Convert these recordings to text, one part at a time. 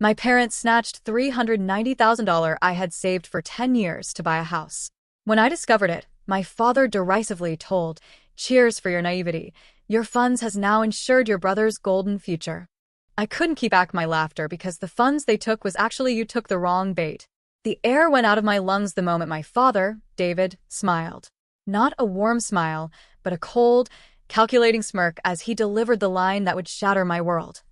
My parents snatched $390,000 I had saved for 10 years to buy a house. When I discovered it, my father derisively told, "Cheers for your naivety. Your funds has now ensured your brother's golden future." I couldn't keep back my laughter because the funds they took was actually you took the wrong bait. The air went out of my lungs the moment my father, David, smiled. Not a warm smile, but a cold, calculating smirk as he delivered the line that would shatter my world.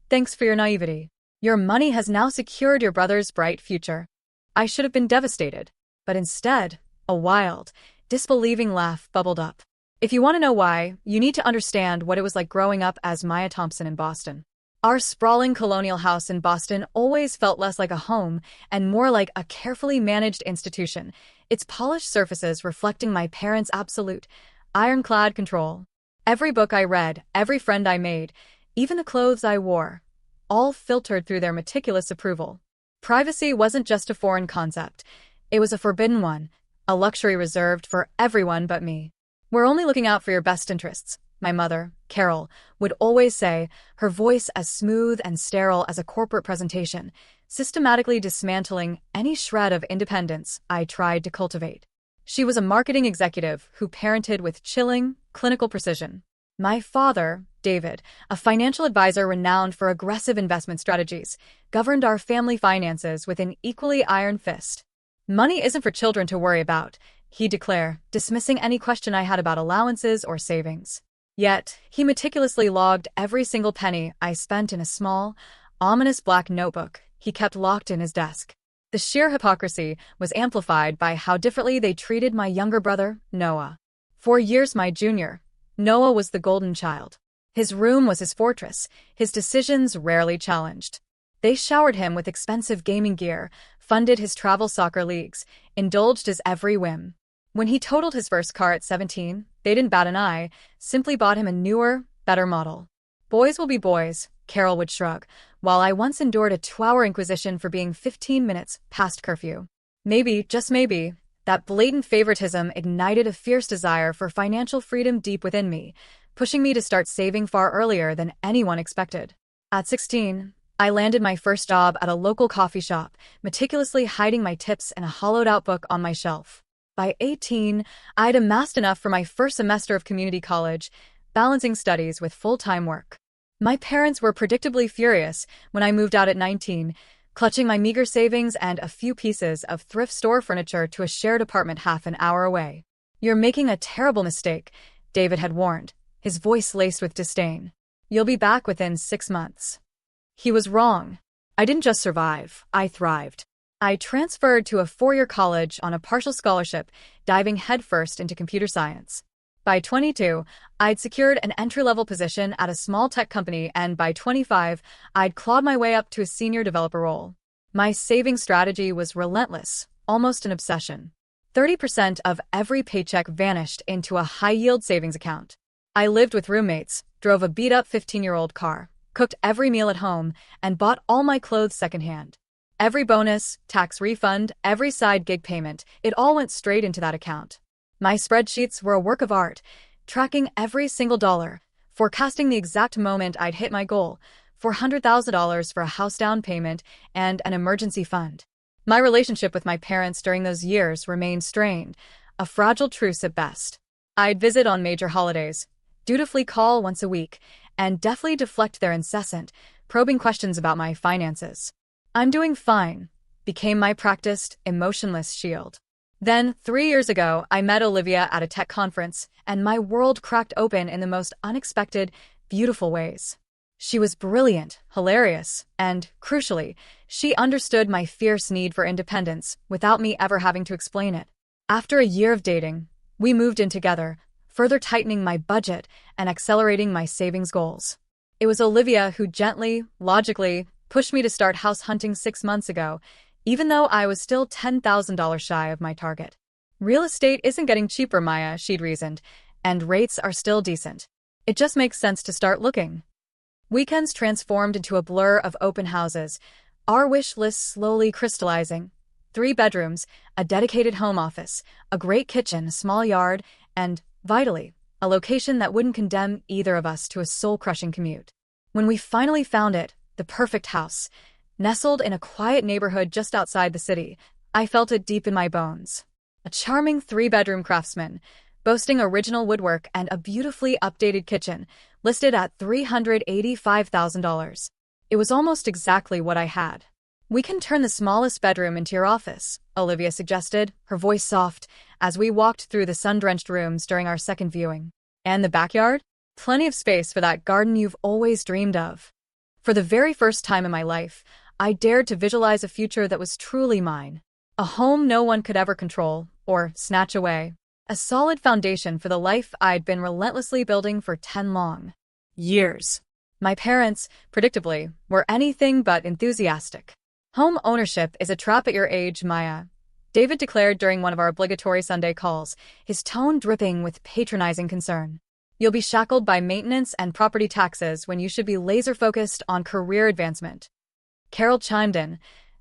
"Thanks for your naivety. Your money has now secured your brother's bright future." I should have been devastated, but instead, a wild, disbelieving laugh bubbled up. If you want to know why, you need to understand what it was like growing up as Maya Thompson in Boston. Our sprawling colonial house in Boston always felt less like a home and more like a carefully managed institution, its polished surfaces reflecting my parents' absolute, ironclad control. Every book I read, every friend I made, even the clothes I wore, all filtered through their meticulous approval. Privacy wasn't just a foreign concept. It was a forbidden one, a luxury reserved for everyone but me. "We're only looking out for your best interests," my mother, Carol, would always say, her voice as smooth and sterile as a corporate presentation, systematically dismantling any shred of independence I tried to cultivate. She was a marketing executive who parented with chilling, clinical precision. My father, David, a financial advisor renowned for aggressive investment strategies, governed our family finances with an equally iron fist. "Money isn't for children to worry about," he'd declare, dismissing any question I had about allowances or savings. Yet, he meticulously logged every single penny I spent in a small, ominous black notebook he kept locked in his desk. The sheer hypocrisy was amplified by how differently they treated my younger brother, Noah. 4 years my junior, Noah was the golden child. His room was his fortress, his decisions rarely challenged. They showered him with expensive gaming gear, funded his travel soccer leagues, indulged his every whim. When he totaled his first car at 17, they didn't bat an eye, simply bought him a newer, better model. "Boys will be boys," Carol would shrug, while I once endured a 2-hour inquisition for being 15 minutes past curfew. Maybe, just maybe, that blatant favoritism ignited a fierce desire for financial freedom deep within me, pushing me to start saving far earlier than anyone expected. At 16, I landed my first job at a local coffee shop, meticulously hiding my tips in a hollowed-out book on my shelf. By 18, I'd amassed enough for my first semester of community college, balancing studies with full-time work. My parents were predictably furious when I moved out at 19, clutching my meager savings and a few pieces of thrift store furniture to a shared apartment half an hour away. "You're making a terrible mistake," David had warned, his voice laced with disdain. "You'll be back within 6 months." He was wrong. I didn't just survive, I thrived. I transferred to a 4-year college on a partial scholarship, diving headfirst into computer science. By 22, I'd secured an entry-level position at a small tech company, and by 25, I'd clawed my way up to a senior developer role. My saving strategy was relentless, almost an obsession. 30% of every paycheck vanished into a high-yield savings account. I lived with roommates, drove a beat-up 15-year-old car, cooked every meal at home, and bought all my clothes secondhand. Every bonus, tax refund, every side gig payment, it all went straight into that account. My spreadsheets were a work of art, tracking every single dollar, forecasting the exact moment I'd hit my goal, $400,000 for a house down payment and an emergency fund. My relationship with my parents during those years remained strained, a fragile truce at best. I'd visit on major holidays, dutifully call once a week, and deftly deflect their incessant, probing questions about my finances. "I'm doing fine," became my practiced, emotionless shield. Then, 3 years ago, I met Olivia at a tech conference, and my world cracked open in the most unexpected, beautiful ways. She was brilliant, hilarious, and, crucially, she understood my fierce need for independence without me ever having to explain it. After a year of dating, we moved in together, further tightening my budget and accelerating my savings goals. It was Olivia who gently, logically, pushed me to start house hunting 6 months ago, even though I was still $10,000 shy of my target. "Real estate isn't getting cheaper, Maya," she'd reasoned, "and rates are still decent. It just makes sense to start looking." Weekends transformed into a blur of open houses, our wish list slowly crystallizing. 3 bedrooms, a dedicated home office, a great kitchen, a small yard, and, vitally, a location that wouldn't condemn either of us to a soul-crushing commute. When we finally found it, the perfect house, Nestled in a quiet neighborhood just outside the city, I felt it deep in my bones. A charming three-bedroom craftsman, boasting original woodwork and a beautifully updated kitchen, listed at $385,000. It was almost exactly what I had. "We can turn the smallest bedroom into your office," Olivia suggested, her voice soft, as we walked through the sun-drenched rooms during our second viewing. "And the backyard? Plenty of space for that garden you've always dreamed of." For the very first time in my life, I dared to visualize a future that was truly mine. A home no one could ever control or snatch away. A solid foundation for the life I'd been relentlessly building for 10 long years. My parents, predictably, were anything but enthusiastic. "Home ownership is a trap at your age, Maya," David declared during one of our obligatory Sunday calls, his tone dripping with patronizing concern. "You'll be shackled by maintenance and property taxes when you should be laser-focused on career advancement." Carol chimed in,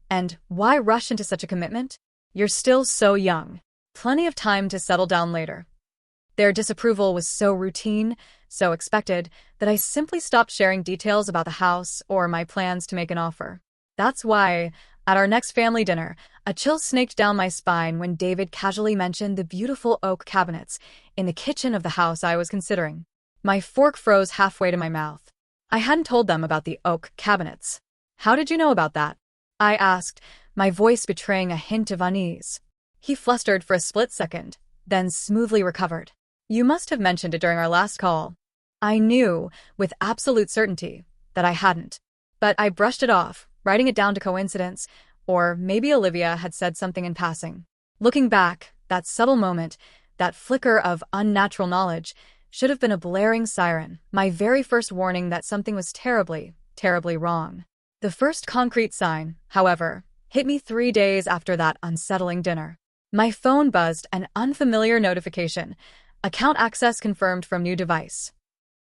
"And why rush into such a commitment? You're still so young. Plenty of time to settle down later." Their disapproval was so routine, so expected, that I simply stopped sharing details about the house or my plans to make an offer. That's why, at our next family dinner, a chill snaked down my spine when David casually mentioned the beautiful oak cabinets in the kitchen of the house I was considering. My fork froze halfway to my mouth. I hadn't told them about the oak cabinets. "How did you know about that?" I asked, my voice betraying a hint of unease. He flustered for a split second, then smoothly recovered. "You must have mentioned it during our last call." I knew, with absolute certainty, that I hadn't. But I brushed it off, writing it down to coincidence, or maybe Olivia had said something in passing. Looking back, that subtle moment, that flicker of unnatural knowledge, should have been a blaring siren, my very first warning that something was terribly, terribly wrong. The first concrete sign, however, hit me 3 days after that unsettling dinner. My phone buzzed an unfamiliar notification. "Account access confirmed from new device."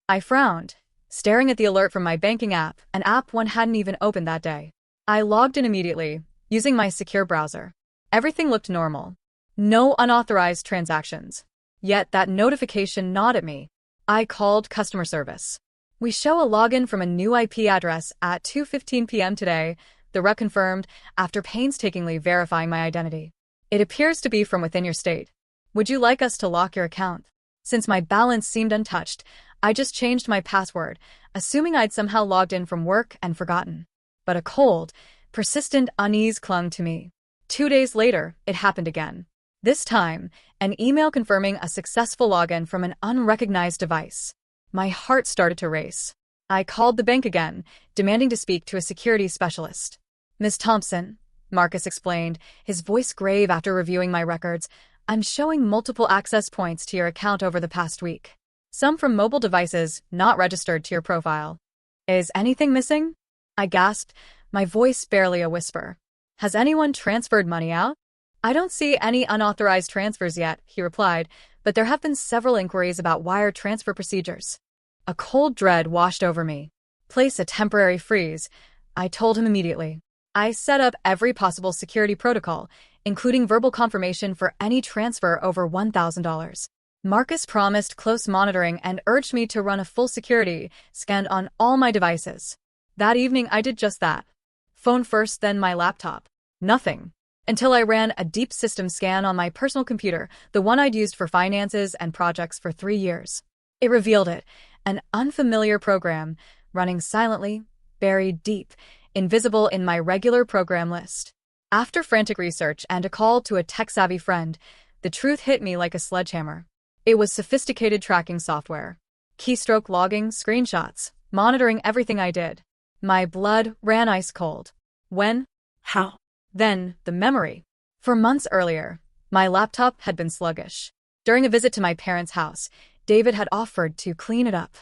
I frowned, staring at the alert from my banking app, an app one hadn't even opened that day. I logged in immediately, using my secure browser. Everything looked normal. No unauthorized transactions. Yet that notification gnawed at me. I called customer service. "We show a login from a new IP address at 2:15 p.m. today," the rep confirmed, after painstakingly verifying my identity. "It appears to be from within your state. Would you like us to lock your account?" Since my balance seemed untouched, I just changed my password, assuming I'd somehow logged in from work and forgotten. But a cold, persistent unease clung to me. 2 days later, it happened again. This time, an email confirming a successful login from an unrecognized device. My heart started to race. I called the bank again, demanding to speak to a security specialist. "Ms. Thompson," Marcus explained, his voice grave after reviewing my records, "I'm showing multiple access points to your account over the past week. Some from mobile devices not registered to your profile. Is anything missing?" I gasped, my voice barely a whisper. "Has anyone transferred money out?" "I don't see any unauthorized transfers yet," he replied, "but there have been several inquiries about wire transfer procedures." A cold dread washed over me. "Place a temporary freeze," I told him immediately. I set up every possible security protocol, including verbal confirmation for any transfer over $1,000. Marcus promised close monitoring and urged me to run a full security scan on all my devices. That evening I did just that. Phone first, then my laptop. Nothing. Until I ran a deep system scan on my personal computer, the one I'd used for finances and projects for 3 years. It revealed it, an unfamiliar program, running silently, buried deep, invisible in my regular program list. After frantic research and a call to a tech-savvy friend, the truth hit me like a sledgehammer. It was sophisticated tracking software. Keystroke logging, screenshots, monitoring everything I did. My blood ran ice cold. When? How? Then, the memory. For months earlier, my laptop had been sluggish. During a visit to my parents' house, David had offered to clean it up.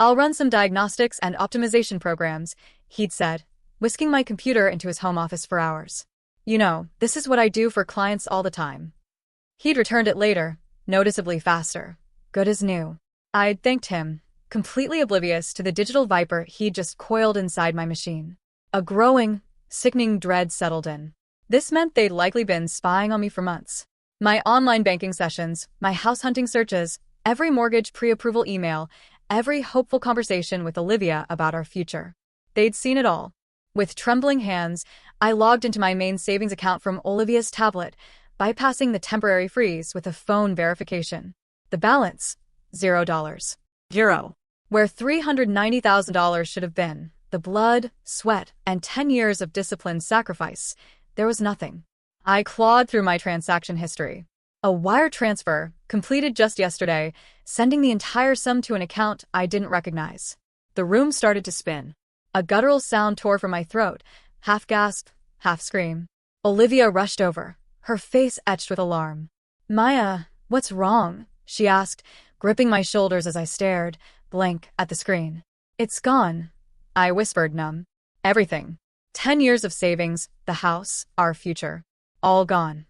"I'll run some diagnostics and optimization programs," he'd said, whisking my computer into his home office for hours. "You know, this is what I do for clients all the time." He'd returned it later, noticeably faster. Good as new. I'd thanked him, completely oblivious to the digital viper he'd just coiled inside my machine. A growing, sickening dread settled in. This meant they'd likely been spying on me for months. My online banking sessions, my house hunting searches, every mortgage pre-approval email, every hopeful conversation with Olivia about our future. They'd seen it all. With trembling hands, I logged into my main savings account from Olivia's tablet, bypassing the temporary freeze with a phone verification. The balance, $0. Zero. Where $390,000 should have been, the blood, sweat, and 10 years of disciplined sacrifice, there was nothing. I clawed through my transaction history. A wire transfer, completed just yesterday, sending the entire sum to an account I didn't recognize. The room started to spin. A guttural sound tore from my throat, half gasp, half scream. Olivia rushed over, her face etched with alarm. "Maya, what's wrong?" she asked, gripping my shoulders as I stared, blank, at the screen. "It's gone," I whispered, numb. "Everything. 10 years of savings, the house, our future. All gone."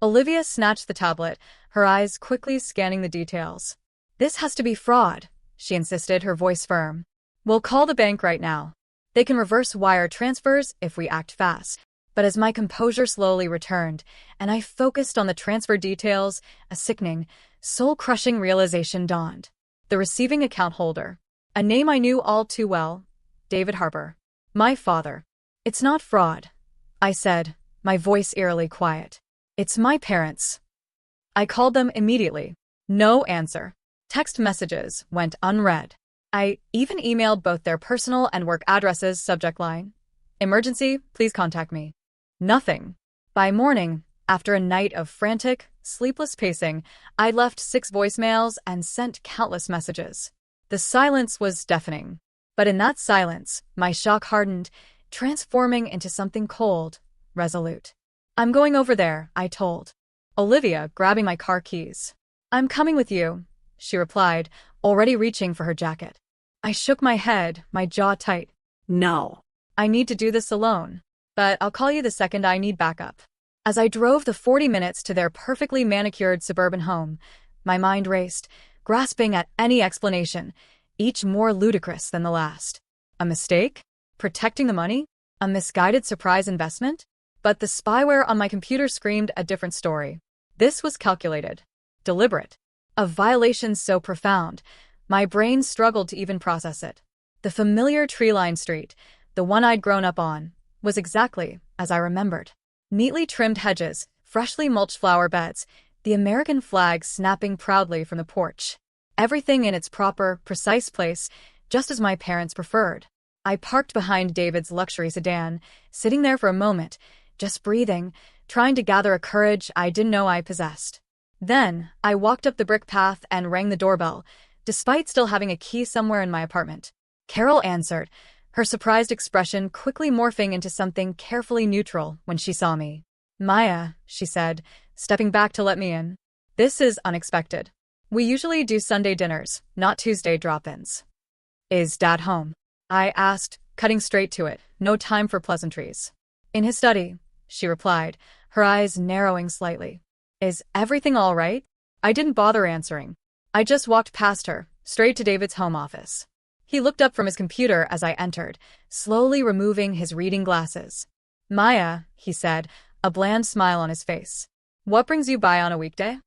Olivia snatched the tablet, her eyes quickly scanning the details. "This has to be fraud," she insisted, her voice firm. "We'll call the bank right now. They can reverse wire transfers if we act fast." But as my composure slowly returned, and I focused on the transfer details, a sickening, soul-crushing realization dawned. The receiving account holder. A name I knew all too well. David Harper. My father. "It's not fraud," I said, my voice eerily quiet. "It's my parents." I called them immediately. No answer. Text messages went unread. I even emailed both their personal and work addresses, subject line, "Emergency, please contact me." Nothing. By morning, after a night of frantic, sleepless pacing, I'd left 6 voicemails and sent countless messages. The silence was deafening. But in that silence, my shock hardened, transforming into something cold, resolute. "I'm going over there," I told Olivia, grabbing my car keys. "I'm coming with you," she replied, already reaching for her jacket. I shook my head, my jaw tight. No. "I need to do this alone. But I'll call you the second I need backup." As I drove the 40 minutes to their perfectly manicured suburban home, my mind raced, grasping at any explanation, each more ludicrous than the last. A mistake? Protecting the money? A misguided surprise investment? But the spyware on my computer screamed a different story. This was calculated. Deliberate. A violation so profound, my brain struggled to even process it. The familiar tree-lined street, the one I'd grown up on, was exactly as I remembered. Neatly trimmed hedges, freshly mulched flower beds, the American flag snapping proudly from the porch. Everything in its proper, precise place, just as my parents preferred. I parked behind David's luxury sedan, sitting there for a moment, just breathing, trying to gather a courage I didn't know I possessed. Then, I walked up the brick path and rang the doorbell, despite still having a key somewhere in my apartment. Carol answered, her surprised expression quickly morphing into something carefully neutral when she saw me. "Maya," she said, stepping back to let me in. "This is unexpected. We usually do Sunday dinners, not Tuesday drop-ins." "Is Dad home?" I asked, cutting straight to it, no time for pleasantries. "In his study," she replied, her eyes narrowing slightly. "Is everything all right?" I didn't bother answering. I just walked past her, straight to David's home office. He looked up from his computer as I entered, slowly removing his reading glasses. "Maya," he said, a bland smile on his face. "What brings you by on a weekday?"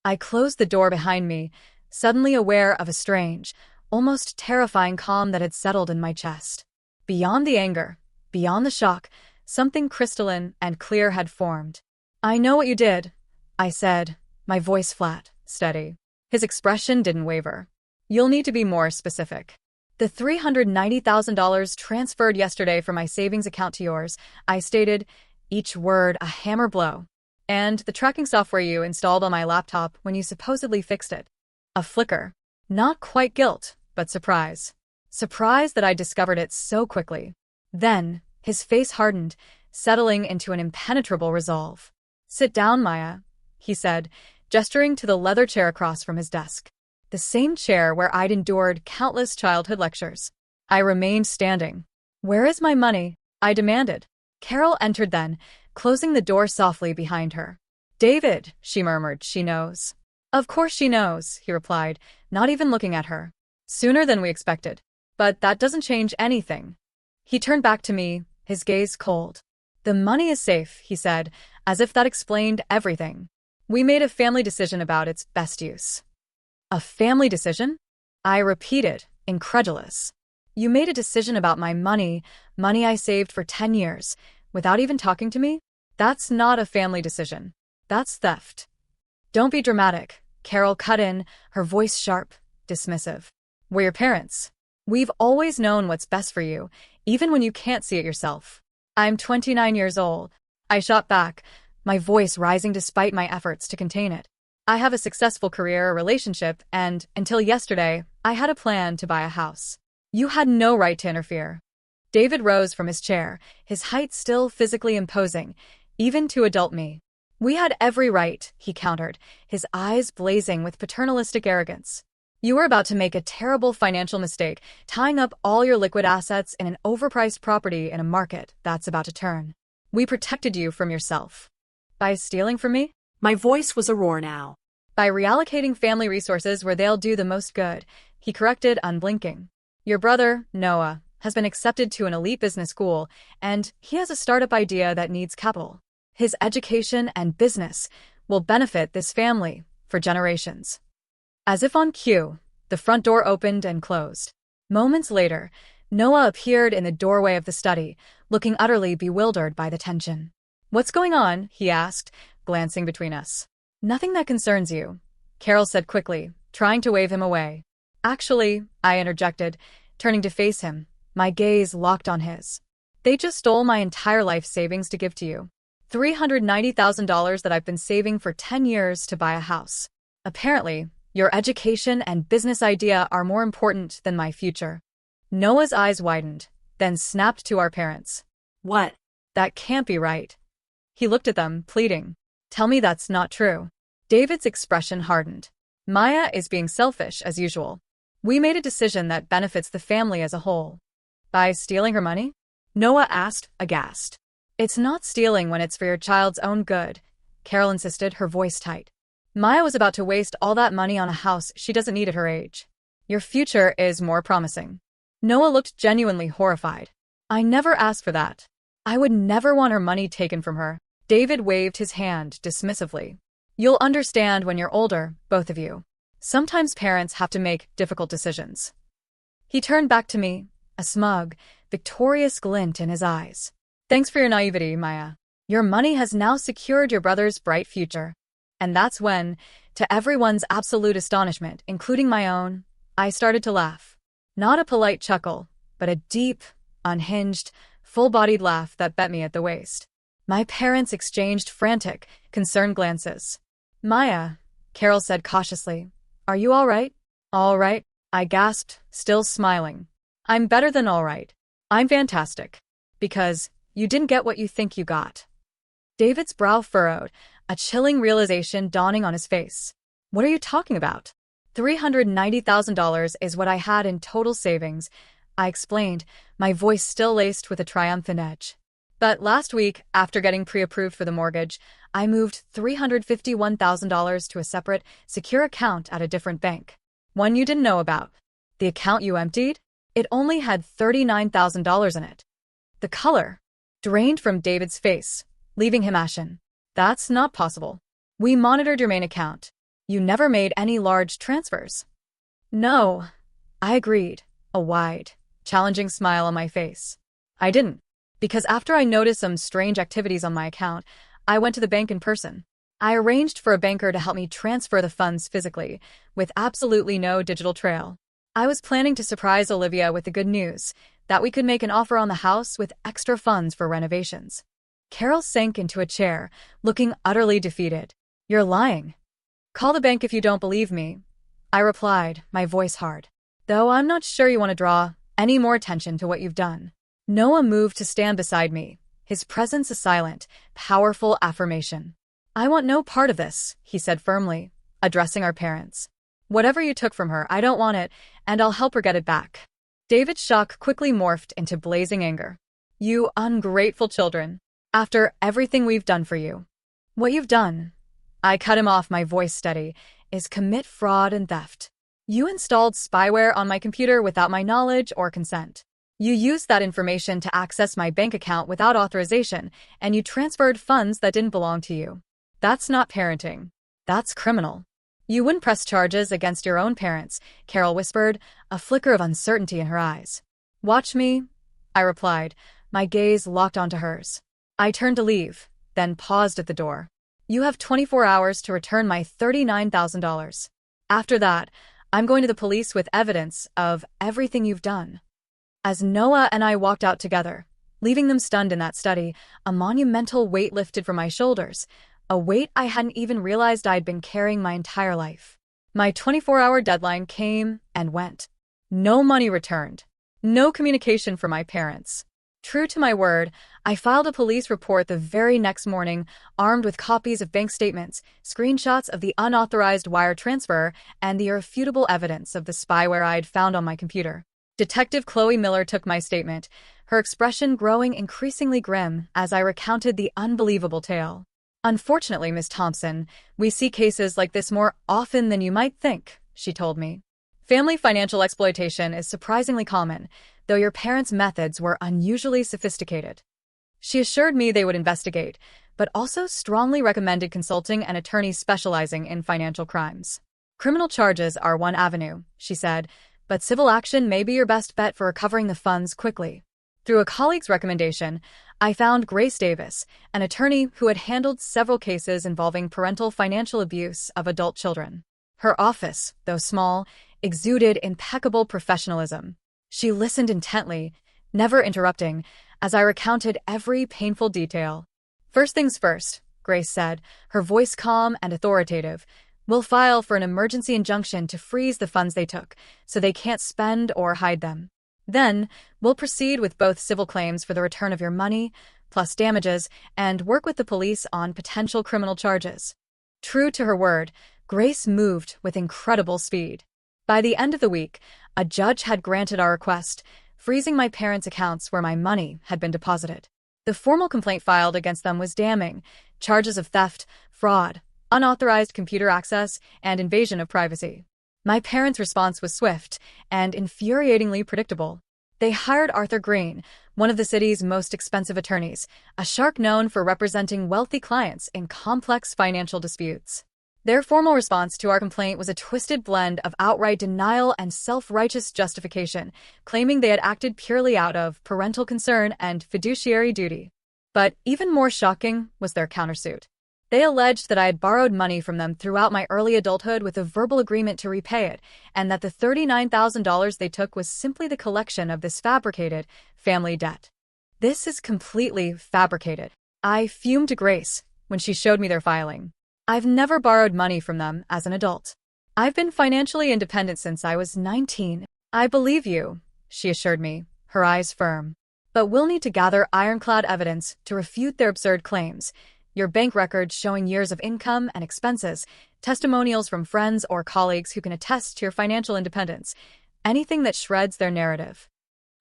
I closed the door behind me, suddenly aware of a strange, almost terrifying calm that had settled in my chest. Beyond the anger, beyond the shock, something crystalline and clear had formed. "I know what you did," I said, my voice flat, steady. His expression didn't waver. "You'll need to be more specific." "The $390,000 transferred yesterday from my savings account to yours," I stated, each word a hammer blow. "And the tracking software you installed on my laptop when you supposedly fixed it." A flicker. Not quite guilt, but surprise. Surprise that I discovered it so quickly. Then, his face hardened, settling into an impenetrable resolve. "Sit down, Maya," he said, gesturing to the leather chair across from his desk. The same chair where I'd endured countless childhood lectures. I remained standing. "Where is my money?" I demanded. Carol entered then, closing the door softly behind her. "David," she murmured, "she knows." "Of course she knows," he replied, not even looking at her. "Sooner than we expected. But that doesn't change anything." He turned back to me, his gaze cold. "The money is safe," he said, as if that explained everything. "We made a family decision about its best use." "A family decision?" I repeated, incredulous. You made a decision about my money I saved for 10 years, without even talking to me? That's not a family decision. That's theft. Don't be dramatic, Carol cut in, her voice sharp, dismissive. We're your parents. We've always known what's best for you, even when you can't see it yourself. I'm 29 years old. I shot back, my voice rising despite my efforts to contain it. I have a successful career, a relationship, and, until yesterday, I had a plan to buy a house. You had no right to interfere. David rose from his chair, his height still physically imposing, even to adult me. We had every right, he countered, his eyes blazing with paternalistic arrogance. You were about to make a terrible financial mistake, tying up all your liquid assets in an overpriced property in a market that's about to turn. We protected you from yourself. By stealing from me? My voice was a roar now. By reallocating family resources where they'll do the most good, he corrected, unblinking. Your brother, Noah, has been accepted to an elite business school, and he has a startup idea that needs capital. His education and business will benefit this family for generations. As if on cue, the front door opened and closed. Moments later, Noah appeared in the doorway of the study, looking utterly bewildered by the tension. What's going on? He asked, glancing between us. Nothing that concerns you, Carol said quickly, trying to wave him away. Actually, I interjected, turning to face him, my gaze locked on his. They just stole my entire life savings to give to you. $390,000 that I've been saving for 10 years to buy a house. Apparently, your education and business idea are more important than my future. Noah's eyes widened, then snapped to our parents. What? That can't be right. He looked at them, pleading. Tell me that's not true. David's expression hardened. Maya is being selfish, as usual. We made a decision that benefits the family as a whole. By stealing her money? Noah asked, aghast. It's not stealing when it's for your child's own good, Carol insisted, her voice tight. Maya was about to waste all that money on a house she doesn't need at her age. Your future is more promising. Noah looked genuinely horrified. I never asked for that. I would never want her money taken from her. David waved his hand dismissively. You'll understand when you're older, both of you. Sometimes parents have to make difficult decisions. He turned back to me, a smug, victorious glint in his eyes. Thanks for your naivety, Maya. Your money has now secured your brother's bright future. And that's when, to everyone's absolute astonishment, including my own, I started to laugh. Not a polite chuckle, but a deep, unhinged, full-bodied laugh that bet me at the waist. My parents exchanged frantic, concerned glances. Maya, Carol said cautiously, are you all right? All right, I gasped, still smiling. I'm better than all right. I'm fantastic. Because you didn't get what you think you got. David's brow furrowed, a chilling realization dawning on his face. What are you talking about? $390,000 is what I had in total savings, I explained, my voice still laced with a triumphant edge. But last week, after getting pre-approved for the mortgage, I moved $351,000 to a separate, secure account at a different bank. One you didn't know about. The account you emptied? It only had $39,000 in it. The color drained from David's face, leaving him ashen. That's not possible. We monitored your main account. You never made any large transfers. No, I agreed, a wide, challenging smile on my face. I didn't. Because after I noticed some strange activities on my account, I went to the bank in person. I arranged for a banker to help me transfer the funds physically, with absolutely no digital trail. I was planning to surprise Olivia with the good news that we could make an offer on the house with extra funds for renovations. Carol sank into a chair, looking utterly defeated. You're lying. Call the bank if you don't believe me, I replied, my voice hard. Though I'm not sure you want to draw any more attention to what you've done. Noah moved to stand beside me, his presence a silent, powerful affirmation. I want no part of this, he said firmly, addressing our parents. Whatever you took from her, I don't want it, and I'll help her get it back. David's shock quickly morphed into blazing anger. You ungrateful children. After everything we've done for you. What you've done, I cut him off, my voice steady, is commit fraud and theft. You installed spyware on my computer without my knowledge or consent. You used that information to access my bank account without authorization, and you transferred funds that didn't belong to you. That's not parenting. That's criminal. You wouldn't press charges against your own parents, Carol whispered, a flicker of uncertainty in her eyes. Watch me, I replied, my gaze locked onto hers. I turned to leave, then paused at the door. You have 24 hours to return my $39,000. After that, I'm going to the police with evidence of everything you've done. As Noah and I walked out together, leaving them stunned in that study, a monumental weight lifted from my shoulders, a weight I hadn't even realized I'd been carrying my entire life. My 24-hour deadline came and went. No money returned. No communication from my parents. True to my word, I filed a police report the very next morning, armed with copies of bank statements, screenshots of the unauthorized wire transfer, and the irrefutable evidence of the spyware I'd found on my computer. Detective Chloe Miller took my statement, her expression growing increasingly grim as I recounted the unbelievable tale. Unfortunately, Miss Thompson, we see cases like this more often than you might think, she told me. Family financial exploitation is surprisingly common, though your parents' methods were unusually sophisticated. She assured me they would investigate, but also strongly recommended consulting an attorney specializing in financial crimes. Criminal charges are one avenue, she said, but civil action may be your best bet for recovering the funds quickly. Through a colleague's recommendation, I found Grace Davis, an attorney who had handled several cases involving parental financial abuse of adult children. Her office, though small, exuded impeccable professionalism. She listened intently, never interrupting, as I recounted every painful detail. First things first, Grace said, her voice calm and authoritative. We'll file for an emergency injunction to freeze the funds they took, so they can't spend or hide them. Then, we'll proceed with both civil claims for the return of your money, plus damages, and work with the police on potential criminal charges. True to her word, Grace moved with incredible speed. By the end of the week, a judge had granted our request, freezing my parents' accounts where my money had been deposited. The formal complaint filed against them was damning: charges of theft, fraud, unauthorized computer access, and invasion of privacy. My parents' response was swift and infuriatingly predictable. They hired Arthur Green, one of the city's most expensive attorneys, a shark known for representing wealthy clients in complex financial disputes. Their formal response to our complaint was a twisted blend of outright denial and self-righteous justification, claiming they had acted purely out of parental concern and fiduciary duty. But even more shocking was their countersuit. They alleged that I had borrowed money from them throughout my early adulthood with a verbal agreement to repay it, and that the $39,000 they took was simply the collection of this fabricated family debt. This is completely fabricated. I fumed to Grace when she showed me their filing. I've never borrowed money from them as an adult. I've been financially independent since I was 19. I believe you, she assured me, her eyes firm. But we'll need to gather ironclad evidence to refute their absurd claims. Your bank records showing years of income and expenses, testimonials from friends or colleagues who can attest to your financial independence, anything that shreds their narrative.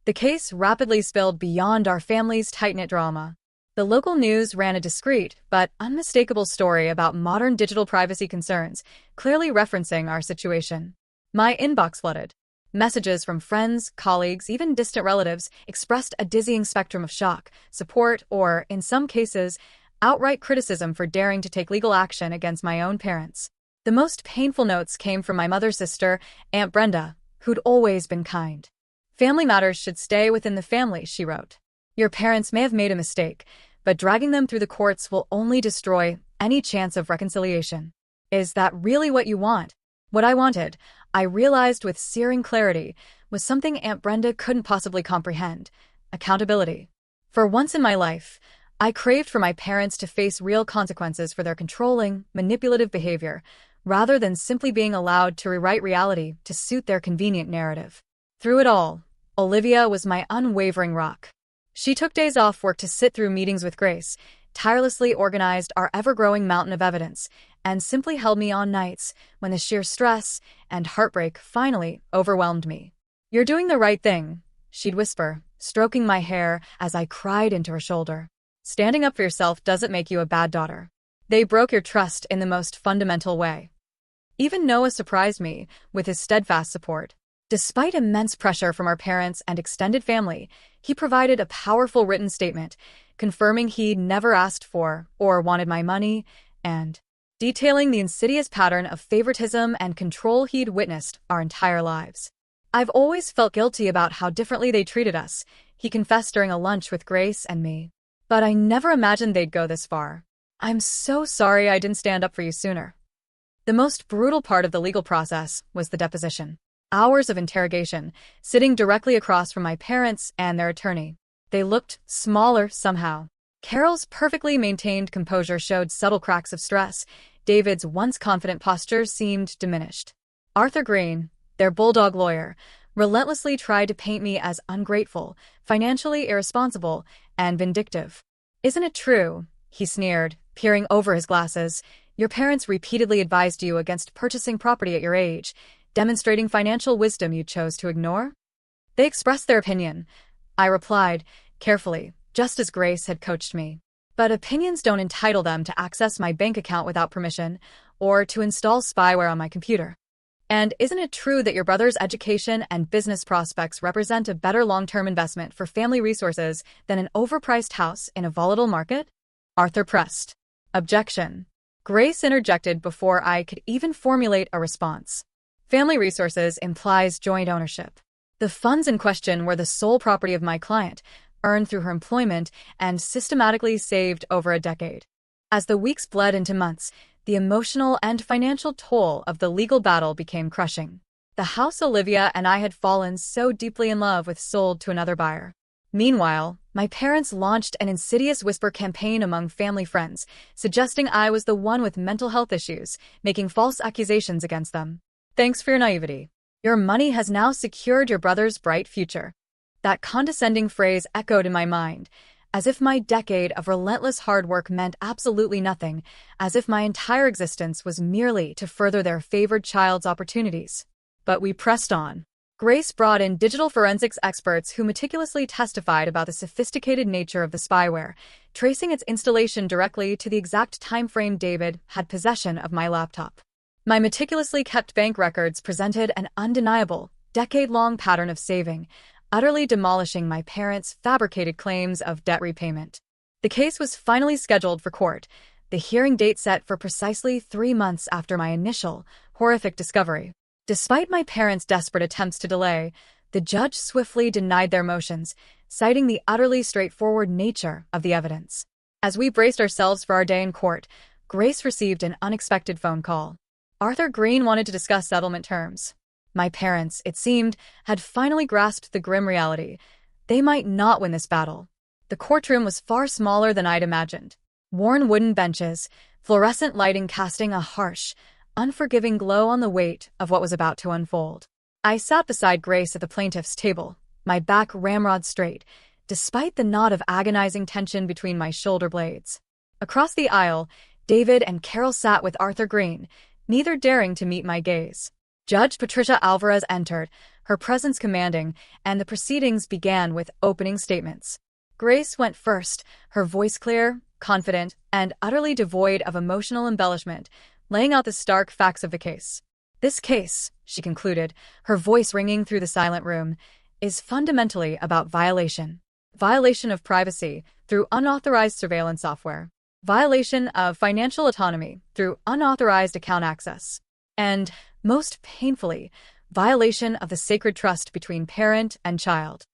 The case rapidly spilled beyond our family's tight-knit drama. The local news ran a discreet but unmistakable story about modern digital privacy concerns, clearly referencing our situation. My inbox flooded. Messages from friends, colleagues, even distant relatives expressed a dizzying spectrum of shock, support, or, in some cases, outright criticism for daring to take legal action against my own parents. The most painful notes came from my mother's sister, Aunt Brenda, who'd always been kind. Family matters should stay within the family, she wrote. Your parents may have made a mistake, but dragging them through the courts will only destroy any chance of reconciliation. Is that really what you want? What I wanted, I realized with searing clarity, was something Aunt Brenda couldn't possibly comprehend: accountability. For once in my life, I craved for my parents to face real consequences for their controlling, manipulative behavior, rather than simply being allowed to rewrite reality to suit their convenient narrative. Through it all, Olivia was my unwavering rock. She took days off work to sit through meetings with Grace, tirelessly organized our ever-growing mountain of evidence, and simply held me on nights when the sheer stress and heartbreak finally overwhelmed me. You're doing the right thing, she'd whisper, stroking my hair as I cried into her shoulder. Standing up for yourself doesn't make you a bad daughter. They broke your trust in the most fundamental way. Even Noah surprised me with his steadfast support. Despite immense pressure from our parents and extended family, he provided a powerful written statement, confirming he'd never asked for or wanted my money, and detailing the insidious pattern of favoritism and control he'd witnessed our entire lives. I've always felt guilty about how differently they treated us, he confessed during a lunch with Grace and me. But I never imagined they'd go this far. I'm so sorry I didn't stand up for you sooner. The most brutal part of the legal process was the deposition. Hours of interrogation, sitting directly across from my parents and their attorney. They looked smaller somehow. Carol's perfectly maintained composure showed subtle cracks of stress. David's once confident posture seemed diminished. Arthur Green, their bulldog lawyer, relentlessly tried to paint me as ungrateful, financially irresponsible, and vindictive. "Isn't it true?" he sneered, peering over his glasses. "Your parents repeatedly advised you against purchasing property at your age, demonstrating financial wisdom you chose to ignore?" "They expressed their opinion," I replied, carefully, just as Grace had coached me. "But opinions don't entitle them to access my bank account without permission, or to install spyware on my computer. And isn't it true that your brother's education and business prospects represent a better long-term investment for family resources than an overpriced house in a volatile market?" Arthur pressed. "Objection." Grace interjected before I could even formulate a response. "Family resources implies joint ownership. The funds in question were the sole property of my client, earned through her employment and systematically saved over a decade." As the weeks bled into months, the emotional and financial toll of the legal battle became crushing. The house Olivia and I had fallen so deeply in love with sold to another buyer. Meanwhile, my parents launched an insidious whisper campaign among family friends, suggesting I was the one with mental health issues, making false accusations against them. "Thanks for your naivety. Your money has now secured your brother's bright future." That condescending phrase echoed in my mind, as if my decade of relentless hard work meant absolutely nothing, as if my entire existence was merely to further their favored child's opportunities. But we pressed on. Grace brought in digital forensics experts who meticulously testified about the sophisticated nature of the spyware, tracing its installation directly to the exact time frame David had possession of my laptop. My meticulously kept bank records presented an undeniable, decade-long pattern of saving, utterly demolishing my parents' fabricated claims of debt repayment. The case was finally scheduled for court, the hearing date set for precisely 3 months after my initial, horrific discovery. Despite my parents' desperate attempts to delay, the judge swiftly denied their motions, citing the utterly straightforward nature of the evidence. As we braced ourselves for our day in court, Grace received an unexpected phone call. Arthur Green wanted to discuss settlement terms. My parents, it seemed, had finally grasped the grim reality. They might not win this battle. The courtroom was far smaller than I'd imagined. Worn wooden benches, fluorescent lighting casting a harsh, unforgiving glow on the weight of what was about to unfold. I sat beside Grace at the plaintiff's table, my back ramrod straight, despite the knot of agonizing tension between my shoulder blades. Across the aisle, David and Carol sat with Arthur Green, neither daring to meet my gaze. Judge Patricia Alvarez entered, her presence commanding, and the proceedings began with opening statements. Grace went first, her voice clear, confident, and utterly devoid of emotional embellishment, laying out the stark facts of the case. "This case," she concluded, her voice ringing through the silent room, "is fundamentally about violation. Violation of privacy through unauthorized surveillance software. Violation of financial autonomy through unauthorized account access. And, most painfully, violation of the sacred trust between parent and child."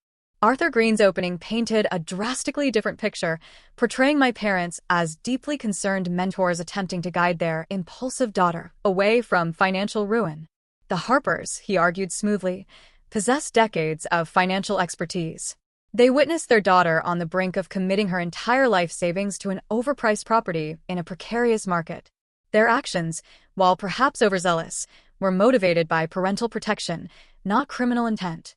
Arthur Green's opening painted a drastically different picture, portraying my parents as deeply concerned mentors attempting to guide their impulsive daughter away from financial ruin. The Harpers, he argued smoothly, possessed decades of financial expertise. They witnessed their daughter on the brink of committing her entire life savings to an overpriced property in a precarious market. Their actions, while perhaps overzealous, were motivated by parental protection, not criminal intent.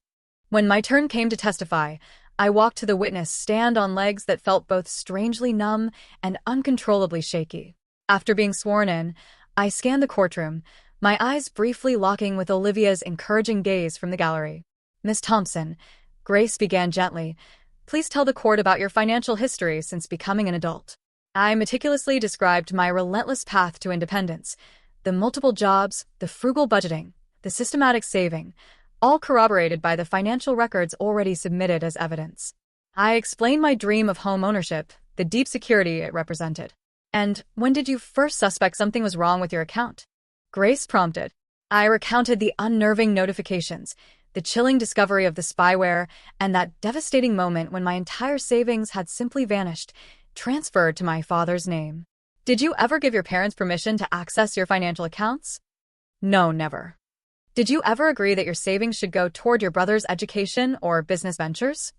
When my turn came to testify, I walked to the witness stand on legs that felt both strangely numb and uncontrollably shaky. After being sworn in, I scanned the courtroom, my eyes briefly locking with Olivia's encouraging gaze from the gallery. "Miss Thompson," Grace began gently, "please tell the court about your financial history since becoming an adult." I meticulously described my relentless path to independence, the multiple jobs, the frugal budgeting, the systematic saving, all corroborated by the financial records already submitted as evidence. I explained my dream of home ownership, the deep security it represented. "And when did you first suspect something was wrong with your account?" Grace prompted. I recounted the unnerving notifications, the chilling discovery of the spyware, and that devastating moment when my entire savings had simply vanished, transferred to my father's name. Did you ever give your parents permission to access your financial accounts? No, never. Did you ever agree that your savings should go toward your brother's education or business ventures?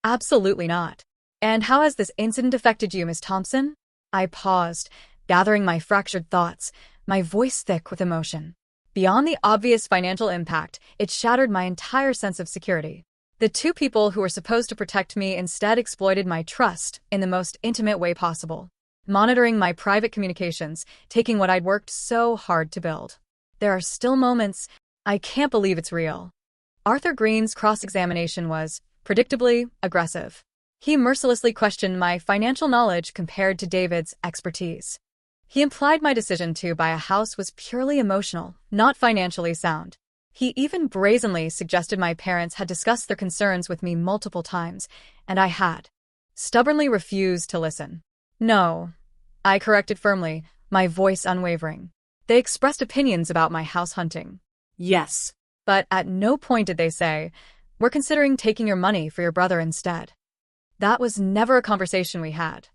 Absolutely not. And how has this incident affected you, Miss Thompson? I paused, gathering my fractured thoughts, my voice thick with emotion. Beyond the obvious financial impact, it shattered my entire sense of security. The two people who were supposed to protect me instead exploited my trust in the most intimate way possible, monitoring my private communications, taking what I'd worked so hard to build. There are still moments, I can't believe it's real. Arthur Green's cross-examination was, predictably, aggressive. He mercilessly questioned my financial knowledge compared to David's expertise. He implied my decision to buy a house was purely emotional, not financially sound. He even brazenly suggested my parents had discussed their concerns with me multiple times, and I had stubbornly refused to listen. No, I corrected firmly, my voice unwavering. They expressed opinions about my house hunting. Yes. But at no point did they say, "We're considering taking your money for your brother instead." That was never a conversation we had.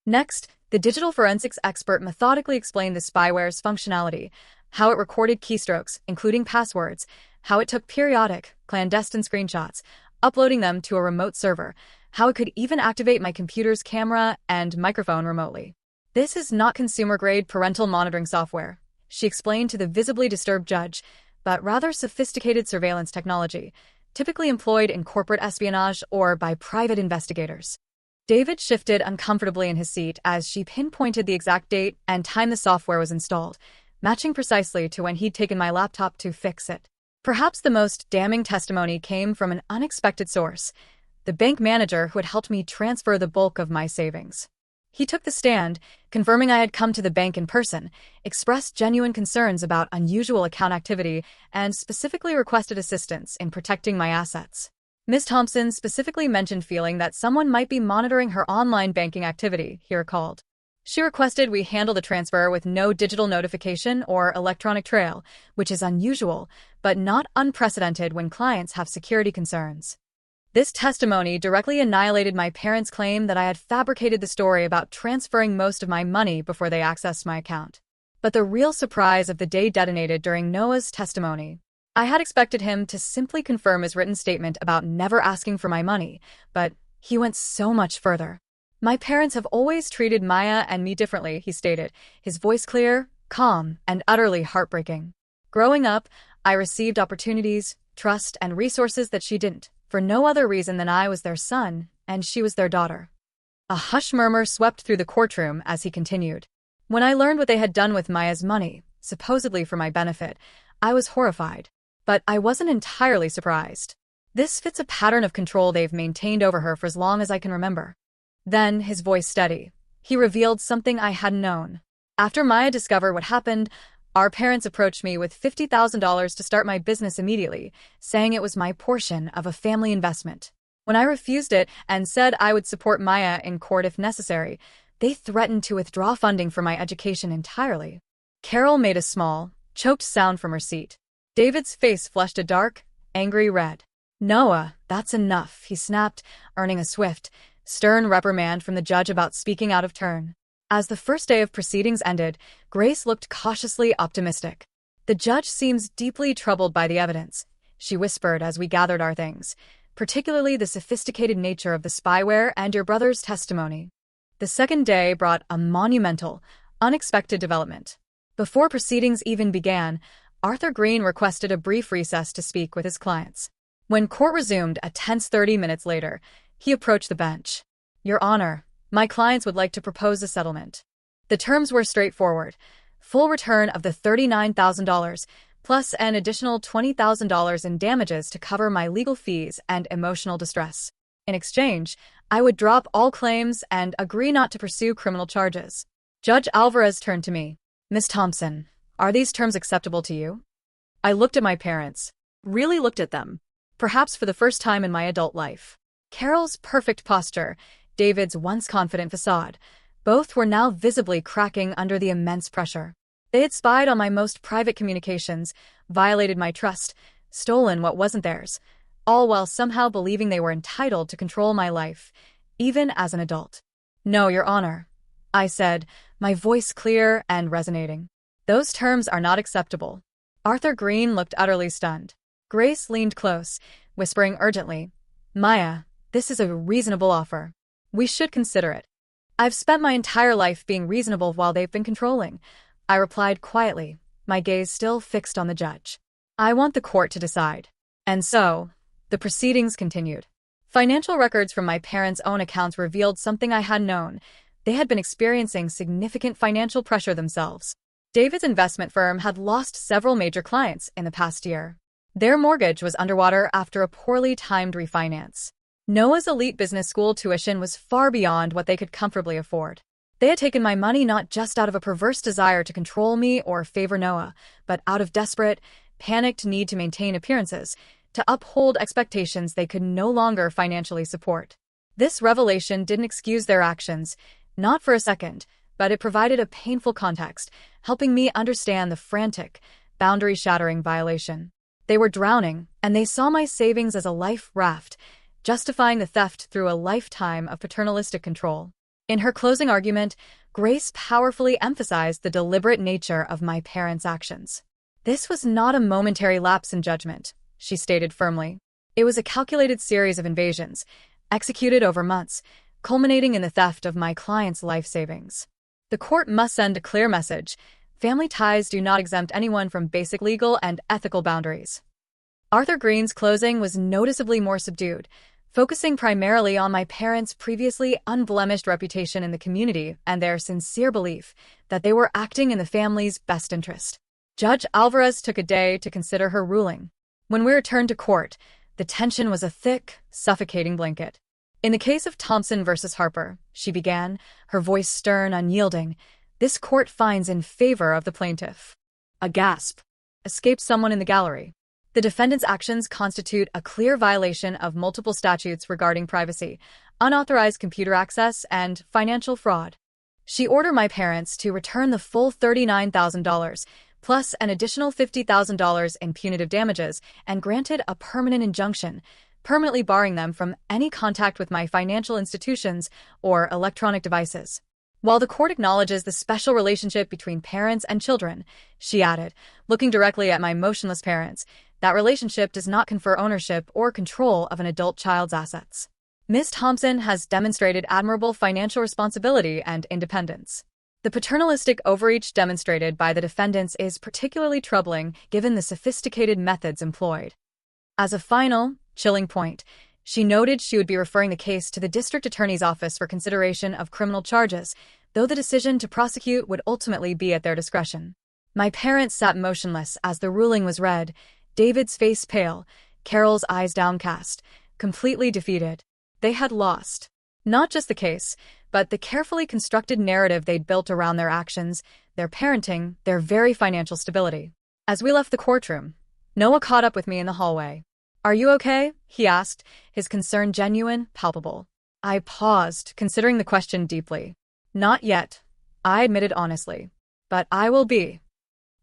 Next, the digital forensics expert methodically explained the spyware's functionality, how it recorded keystrokes, including passwords, how it took periodic, clandestine screenshots, uploading them to a remote server, how it could even activate my computer's camera and microphone remotely. "This is not consumer-grade parental monitoring software," she explained to the visibly disturbed judge, but rather sophisticated surveillance technology, typically employed in corporate espionage or by private investigators. David shifted uncomfortably in his seat as she pinpointed the exact date and time the software was installed, matching precisely to when he'd taken my laptop to fix it. Perhaps the most damning testimony came from an unexpected source, the bank manager who had helped me transfer the bulk of my savings. He took the stand, confirming I had come to the bank in person, expressed genuine concerns about unusual account activity, and specifically requested assistance in protecting my assets. Ms. Thompson specifically mentioned feeling that someone might be monitoring her online banking activity, he recalled. She requested we handle the transfer with no digital notification or electronic trail, which is unusual, but not unprecedented when clients have security concerns. This testimony directly annihilated my parents' claim that I had fabricated the story about transferring most of my money before they accessed my account. But the real surprise of the day detonated during Noah's testimony. I had expected him to simply confirm his written statement about never asking for my money, but he went so much further. "My parents have always treated Maya and me differently," he stated, his voice clear, calm, and utterly heartbreaking. "Growing up, I received opportunities, trust, and resources that she didn't, for no other reason than I was their son and she was their daughter." A hush murmur swept through the courtroom as he continued. "When I learned what they had done with Maya's money, supposedly for my benefit, I was horrified. But I wasn't entirely surprised. This fits a pattern of control they've maintained over her for as long as I can remember." Then, his voice steady, he revealed something I hadn't known. "After Maya discovered what happened, our parents approached me with $50,000 to start my business immediately, saying it was my portion of a family investment. When I refused it and said I would support Maya in court if necessary, they threatened to withdraw funding for my education entirely." Carol made a small, choked sound from her seat. David's face flushed a dark, angry red. "Noah, that's enough," he snapped, earning a swift, stern reprimand from the judge about speaking out of turn. As the first day of proceedings ended, Grace looked cautiously optimistic. "The judge seems deeply troubled by the evidence," she whispered as we gathered our things, "particularly the sophisticated nature of the spyware and your brother's testimony." The second day brought a monumental, unexpected development. Before proceedings even began, Arthur Green requested a brief recess to speak with his clients. When court resumed a tense 30 minutes later, he approached the bench. "Your Honor, my clients would like to propose a settlement." The terms were straightforward: full return of the $39,000, plus an additional $20,000 in damages to cover my legal fees and emotional distress. In exchange, I would drop all claims and agree not to pursue criminal charges. Judge Alvarez turned to me. "Miss Thompson, are these terms acceptable to you?" I looked at my parents. Really looked at them. Perhaps for the first time in my adult life. Carol's perfect posture, David's once confident facade, both were now visibly cracking under the immense pressure. They had spied on my most private communications, violated my trust, stolen what wasn't theirs, all while somehow believing they were entitled to control my life, even as an adult. "No, Your Honor," I said, my voice clear and resonating. "Those terms are not acceptable." Arthur Green looked utterly stunned. Grace leaned close, whispering urgently, "Maya, this is a reasonable offer. We should consider it." "I've spent my entire life being reasonable while they've been controlling," I replied quietly, my gaze still fixed on the judge. "I want the court to decide." And so, the proceedings continued. Financial records from my parents' own accounts revealed something I had known. They had been experiencing significant financial pressure themselves. David's investment firm had lost several major clients in the past year. Their mortgage was underwater after a poorly timed refinance. Noah's elite business school tuition was far beyond what they could comfortably afford. They had taken my money not just out of a perverse desire to control me or favor Noah, but out of desperate, panicked need to maintain appearances, to uphold expectations they could no longer financially support. This revelation didn't excuse their actions, not for a second, but it provided a painful context, helping me understand the frantic, boundary-shattering violation. They were drowning, and they saw my savings as a life raft, justifying the theft through a lifetime of paternalistic control. In her closing argument, Grace powerfully emphasized the deliberate nature of my parents' actions. "This was not a momentary lapse in judgment," she stated firmly. "It was a calculated series of invasions, executed over months, culminating in the theft of my clients' life savings. The court must send a clear message. Family ties do not exempt anyone from basic legal and ethical boundaries." Arthur Green's closing was noticeably more subdued, focusing primarily on my parents' previously unblemished reputation in the community and their sincere belief that they were acting in the family's best interest. Judge Alvarez took a day to consider her ruling. When we returned to court, the tension was a thick, suffocating blanket. "In the case of Thompson versus Harper," she began, her voice stern, unyielding, "this court finds in favor of the plaintiff." A gasp escaped someone in the gallery. "The defendant's actions constitute a clear violation of multiple statutes regarding privacy, unauthorized computer access, and financial fraud." She ordered my parents to return the full $39,000, plus an additional $50,000 in punitive damages, and granted a permanent injunction, permanently barring them from any contact with my financial institutions or electronic devices. "While the court acknowledges the special relationship between parents and children," she added, looking directly at my motionless parents, "that relationship does not confer ownership or control of an adult child's assets. Ms. Thompson has demonstrated admirable financial responsibility and independence. The paternalistic overreach demonstrated by the defendants is particularly troubling given the sophisticated methods employed." As a final, chilling point, she noted she would be referring the case to the district attorney's office for consideration of criminal charges, though the decision to prosecute would ultimately be at their discretion. My parents sat motionless as the ruling was read, David's face pale, Carol's eyes downcast, completely defeated. They had lost. Not just the case, but the carefully constructed narrative they'd built around their actions, their parenting, their very financial stability. As we left the courtroom, Noah caught up with me in the hallway. "Are you okay?" he asked, his concern genuine, palpable. I paused, considering the question deeply. "Not yet," I admitted honestly. "But I will be."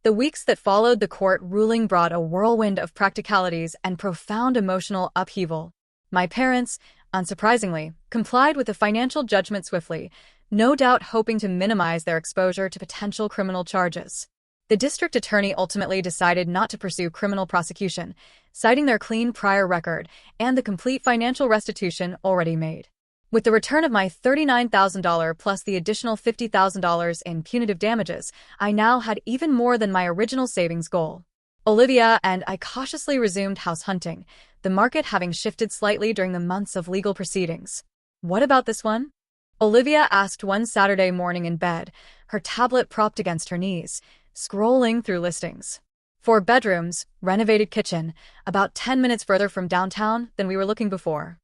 The weeks that followed the court ruling brought a whirlwind of practicalities and profound emotional upheaval. My parents, unsurprisingly, complied with the financial judgment swiftly, no doubt hoping to minimize their exposure to potential criminal charges. The district attorney ultimately decided not to pursue criminal prosecution, citing their clean prior record and the complete financial restitution already made. With the return of my $39,000 plus the additional $50,000 in punitive damages, I now had even more than my original savings goal. Olivia and I cautiously resumed house hunting, the market having shifted slightly during the months of legal proceedings. "What about this one?" Olivia asked one Saturday morning in bed, her tablet propped against her knees, scrolling through listings. 4 bedrooms, renovated kitchen, about 10 minutes further from downtown than we were looking before.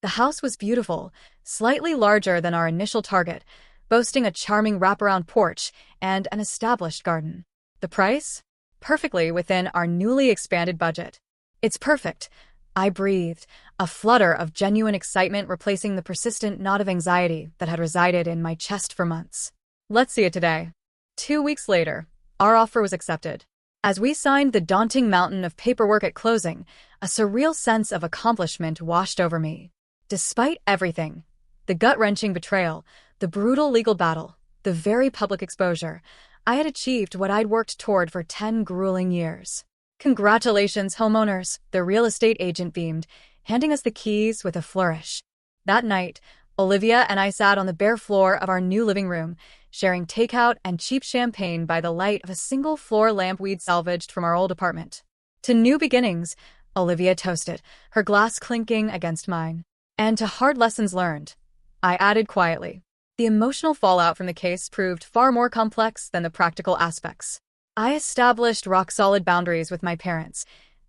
The house was beautiful, slightly larger than our initial target, boasting a charming wraparound porch and an established garden. The price? Perfectly within our newly expanded budget. "It's perfect," I breathed, a flutter of genuine excitement replacing the persistent knot of anxiety that had resided in my chest for months. "Let's see it today." 2 weeks later, our offer was accepted. As we signed the daunting mountain of paperwork at closing, a surreal sense of accomplishment washed over me. Despite everything, the gut-wrenching betrayal, the brutal legal battle, the very public exposure, I had achieved what I'd worked toward for 10 grueling years. "Congratulations, homeowners," the real estate agent beamed, handing us the keys with a flourish. That night, Olivia and I sat on the bare floor of our new living room, sharing takeout and cheap champagne by the light of a single-floor lamp we'd salvaged from our old apartment. "To new beginnings," Olivia toasted, her glass clinking against mine. "And to hard lessons learned," I added quietly. The emotional fallout from the case proved far more complex than the practical aspects. I established rock-solid boundaries with my parents.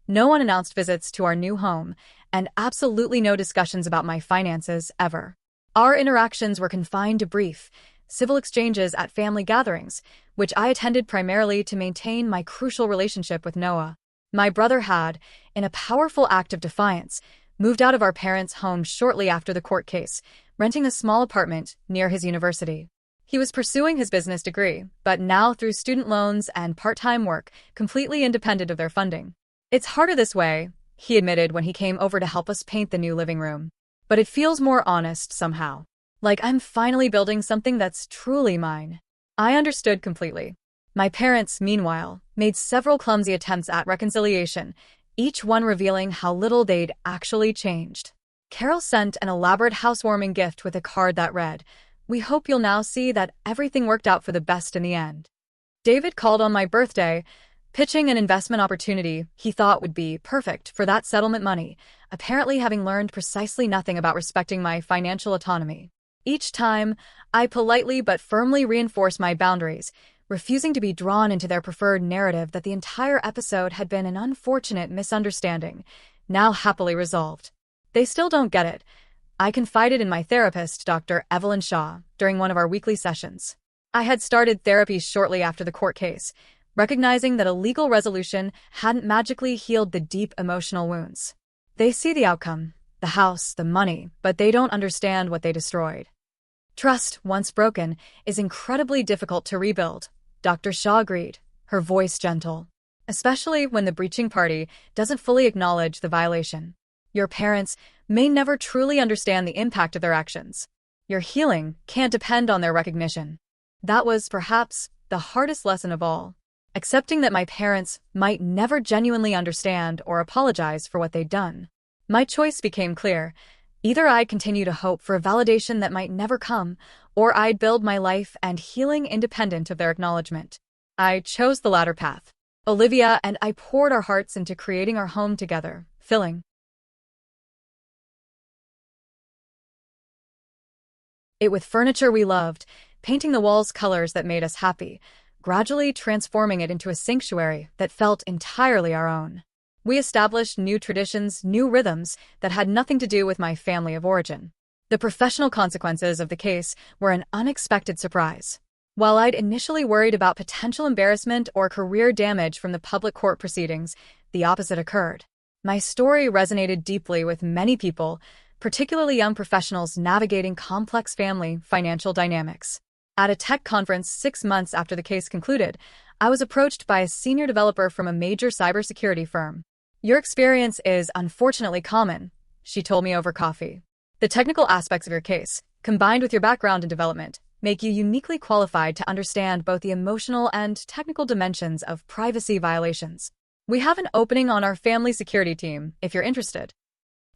No unannounced visits to our new home, and absolutely no discussions about my finances ever. Our interactions were confined to brief, civil exchanges at family gatherings, which I attended primarily to maintain my crucial relationship with Noah. My brother had, in a powerful act of defiance, moved out of our parents' home shortly after the court case, renting a small apartment near his university. He was pursuing his business degree, but now through student loans and part-time work, completely independent of their funding. "It's harder this way," he admitted when he came over to help us paint the new living room. "But it feels more honest somehow. Like I'm finally building something that's truly mine." I understood completely. My parents, meanwhile, made several clumsy attempts at reconciliation, each one revealing how little they'd actually changed. Carol sent an elaborate housewarming gift with a card that read, "We hope you'll now see that everything worked out for the best in the end." David called on my birthday, pitching an investment opportunity he thought would be perfect for that settlement money, apparently having learned precisely nothing about respecting my financial autonomy. Each time, I politely but firmly reinforced my boundaries, refusing to be drawn into their preferred narrative that the entire episode had been an unfortunate misunderstanding, now happily resolved. They still don't get it. I confided in my therapist, Dr. Evelyn Shaw, during one of our weekly sessions. I had started therapy shortly after the court case, recognizing that a legal resolution hadn't magically healed the deep emotional wounds. They see the outcome, the house, the money, but they don't understand what they destroyed. "Trust, once broken, is incredibly difficult to rebuild," Dr. Shaw agreed, her voice gentle. "Especially when the breaching party doesn't fully acknowledge the violation. Your parents may never truly understand the impact of their actions. Your healing can't depend on their recognition." That was, perhaps, the hardest lesson of all. Accepting that my parents might never genuinely understand or apologize for what they'd done. My choice became clear. Either I'd continue to hope for a validation that might never come, or I'd build my life and healing independent of their acknowledgement. I chose the latter path. Olivia and I poured our hearts into creating our home together, filling it with furniture we loved, painting the walls colors that made us happy, gradually transforming it into a sanctuary that felt entirely our own. We established new traditions, new rhythms that had nothing to do with my family of origin. The professional consequences of the case were an unexpected surprise. While I'd initially worried about potential embarrassment or career damage from the public court proceedings, the opposite occurred. My story resonated deeply with many people, particularly young professionals navigating complex family financial dynamics. At a tech conference 6 months after the case concluded, I was approached by a senior developer from a major cybersecurity firm. "Your experience is unfortunately common," she told me over coffee. "The technical aspects of your case, combined with your background in development, make you uniquely qualified to understand both the emotional and technical dimensions of privacy violations. We have an opening on our family security team, if you're interested."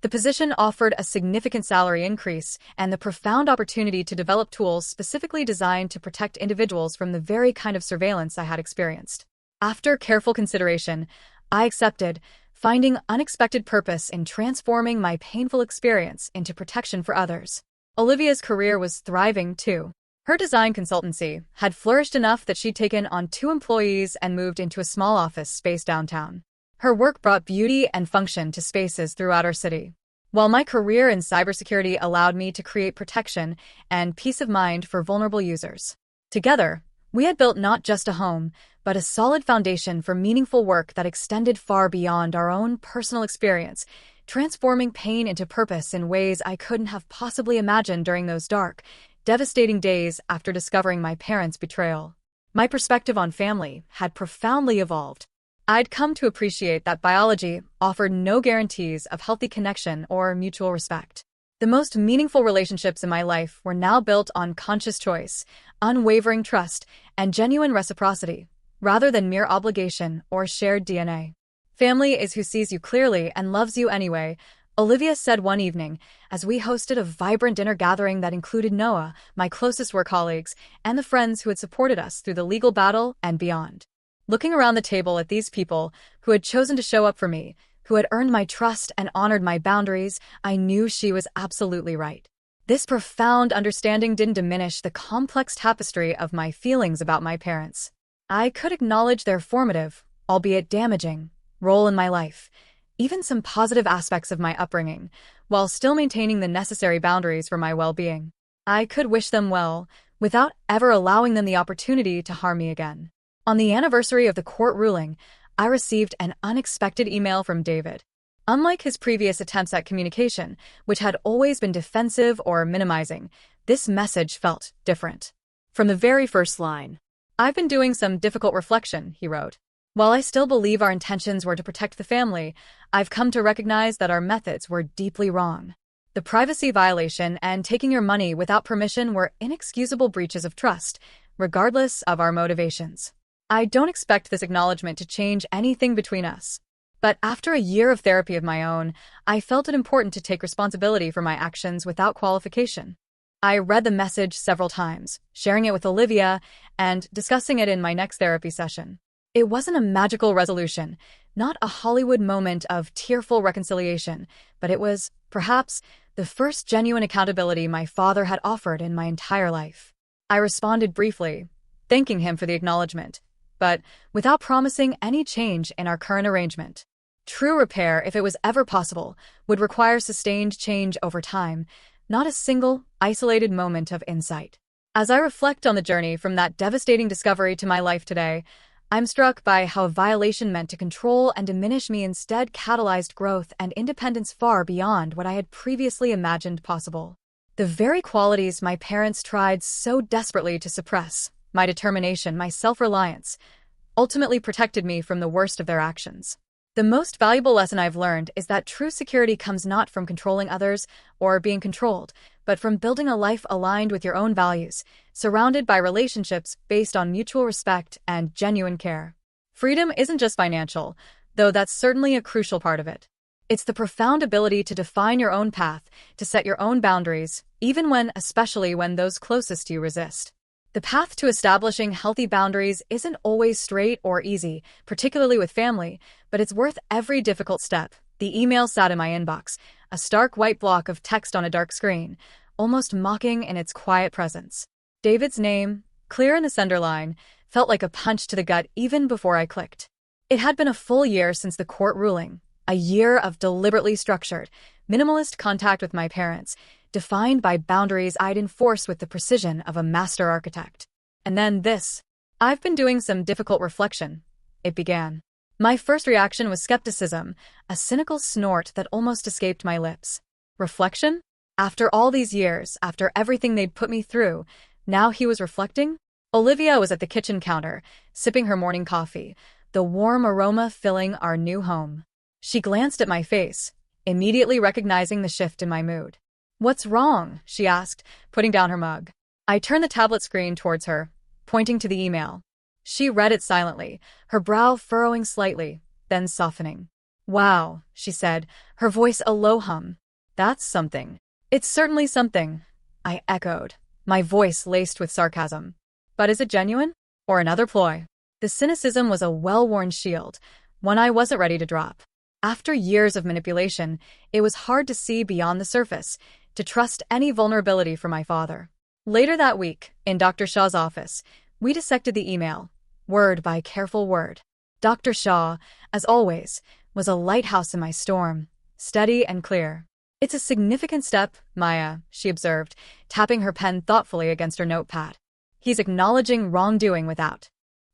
The position offered a significant salary increase and the profound opportunity to develop tools specifically designed to protect individuals from the very kind of surveillance I had experienced. After careful consideration, I accepted, finding unexpected purpose in transforming my painful experience into protection for others. Olivia's career was thriving, too. Her design consultancy had flourished enough that she'd taken on 2 employees and moved into a small office space downtown. Her work brought beauty and function to spaces throughout our city, while my career in cybersecurity allowed me to create protection and peace of mind for vulnerable users. Together, we had built not just a home, but a solid foundation for meaningful work that extended far beyond our own personal experience, transforming pain into purpose in ways I couldn't have possibly imagined during those dark, devastating days after discovering my parents' betrayal. My perspective on family had profoundly evolved. I'd come to appreciate that biology offered no guarantees of healthy connection or mutual respect. The most meaningful relationships in my life were now built on conscious choice, unwavering trust, and genuine reciprocity, rather than mere obligation or shared DNA. Family is who sees you clearly and loves you anyway, Olivia said one evening, as we hosted a vibrant dinner gathering that included Noah, my closest work colleagues, and the friends who had supported us through the legal battle and beyond. Looking around the table at these people who had chosen to show up for me, who had earned my trust and honored my boundaries, I knew she was absolutely right. This profound understanding didn't diminish the complex tapestry of my feelings about my parents. I could acknowledge their formative, albeit damaging, role in my life, even some positive aspects of my upbringing, while still maintaining the necessary boundaries for my well-being. I could wish them well, without ever allowing them the opportunity to harm me again. On the anniversary of the court ruling, I received an unexpected email from David. Unlike his previous attempts at communication, which had always been defensive or minimizing, this message felt different. From the very first line, "I've been doing some difficult reflection," he wrote. "While I still believe our intentions were to protect the family, I've come to recognize that our methods were deeply wrong. The privacy violation and taking your money without permission were inexcusable breaches of trust, regardless of our motivations. I don't expect this acknowledgement to change anything between us. But after a year of therapy of my own, I felt it important to take responsibility for my actions without qualification." I read the message several times, sharing it with Olivia and discussing it in my next therapy session. It wasn't a magical resolution, not a Hollywood moment of tearful reconciliation, but it was, perhaps, the first genuine accountability my father had offered in my entire life. I responded briefly, thanking him for the acknowledgement, but without promising any change in our current arrangement. True repair, if it was ever possible, would require sustained change over time, not a single, isolated moment of insight. As I reflect on the journey from that devastating discovery to my life today, I'm struck by how a violation meant to control and diminish me instead catalyzed growth and independence far beyond what I had previously imagined possible. The very qualities my parents tried so desperately to suppress, my determination, my self-reliance, ultimately protected me from the worst of their actions. The most valuable lesson I've learned is that true security comes not from controlling others or being controlled, but from building a life aligned with your own values, surrounded by relationships based on mutual respect and genuine care. Freedom isn't just financial, though that's certainly a crucial part of it. It's the profound ability to define your own path, to set your own boundaries, especially when those closest to you resist. The path to establishing healthy boundaries isn't always straight or easy, particularly with family, but it's worth every difficult step. The email sat in my inbox, a stark white block of text on a dark screen, almost mocking in its quiet presence. David's name, clear in the sender line, felt like a punch to the gut even before I clicked. It had been a full year since the court ruling, a year of deliberately structured, minimalist contact with my parents, defined by boundaries I'd enforce with the precision of a master architect. And then this. "I've been doing some difficult reflection," it began. My first reaction was skepticism, a cynical snort that almost escaped my lips. Reflection? After all these years, after everything they'd put me through, now he was reflecting? Olivia was at the kitchen counter, sipping her morning coffee, the warm aroma filling our new home. She glanced at my face, immediately recognizing the shift in my mood. "What's wrong?" she asked, putting down her mug. I turned the tablet screen towards her, pointing to the email. She read it silently, her brow furrowing slightly, then softening. "Wow," she said, her voice a low hum. "That's something." "It's certainly something," I echoed, my voice laced with sarcasm. "But is it genuine? Or another ploy?" The cynicism was a well-worn shield, one I wasn't ready to drop. After years of manipulation, it was hard to see beyond the surface, to trust any vulnerability for my father. Later that week, in Dr. Shaw's office, we dissected the email, word by careful word. Dr. Shaw, as always, was a lighthouse in my storm, steady and clear. "It's a significant step, Maya," she observed, tapping her pen thoughtfully against her notepad. "He's acknowledging wrongdoing without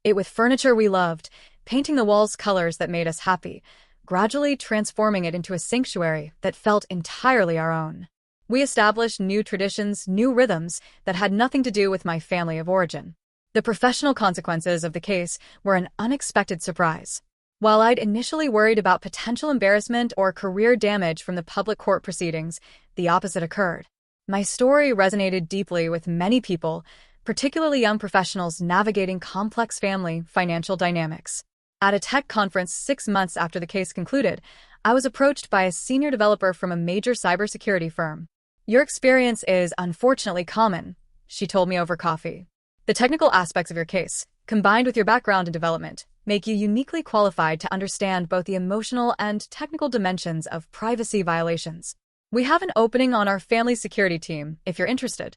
it with furniture we loved, painting the walls colors that made us happy, gradually transforming it into a sanctuary that felt entirely our own. We established new traditions, new rhythms that had nothing to do with my family of origin. The professional consequences of the case were an unexpected surprise. While I'd initially worried about potential embarrassment or career damage from the public court proceedings, the opposite occurred. My story resonated deeply with many people, particularly young professionals navigating complex family financial dynamics. At a tech conference 6 months after the case concluded, I was approached by a senior developer from a major cybersecurity firm. "Your experience is unfortunately common," she told me over coffee. "The technical aspects of your case, combined with your background in development, make you uniquely qualified to understand both the emotional and technical dimensions of privacy violations. We have an opening on our family security team if you're interested."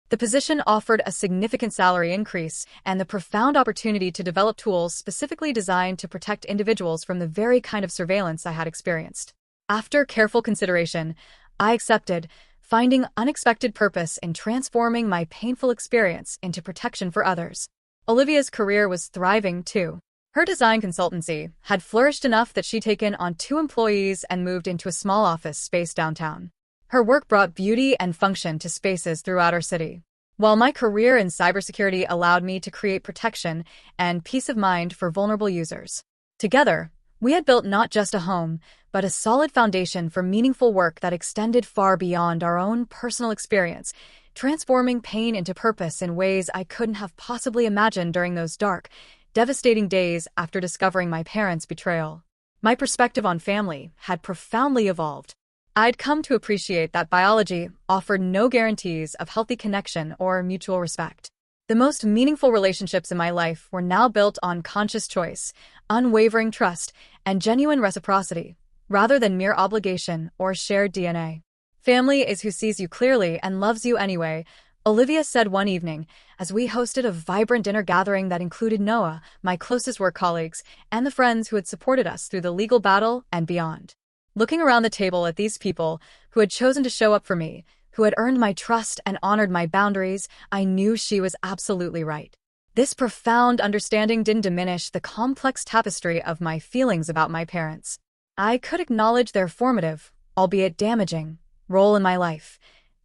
The position offered a significant salary increase and the profound opportunity to develop tools specifically designed to protect individuals from the very kind of surveillance I had experienced. After careful consideration, I accepted, finding unexpected purpose in transforming my painful experience into protection for others. Olivia's career was thriving, too. Her design consultancy had flourished enough that she'd taken on 2 employees and moved into a small office space downtown. Her work brought beauty and function to spaces throughout our city, while my career in cybersecurity allowed me to create protection and peace of mind for vulnerable users. Together, we had built not just a home, but a solid foundation for meaningful work that extended far beyond our own personal experience, transforming pain into purpose in ways I couldn't have possibly imagined during those dark, devastating days after discovering my parents' betrayal. My perspective on family had profoundly evolved. I'd come to appreciate that biology offered no guarantees of healthy connection or mutual respect. The most meaningful relationships in my life were now built on conscious choice, unwavering trust, and genuine reciprocity, rather than mere obligation or shared DNA. "Family is who sees you clearly and loves you anyway," Olivia said one evening, as we hosted a vibrant dinner gathering that included Noah, my closest work colleagues, and the friends who had supported us through the legal battle and beyond. Looking around the table at these people who had chosen to show up for me, who had earned my trust and honored my boundaries, I knew she was absolutely right. This profound understanding didn't diminish the complex tapestry of my feelings about my parents. I could acknowledge their formative, albeit damaging, role in my life,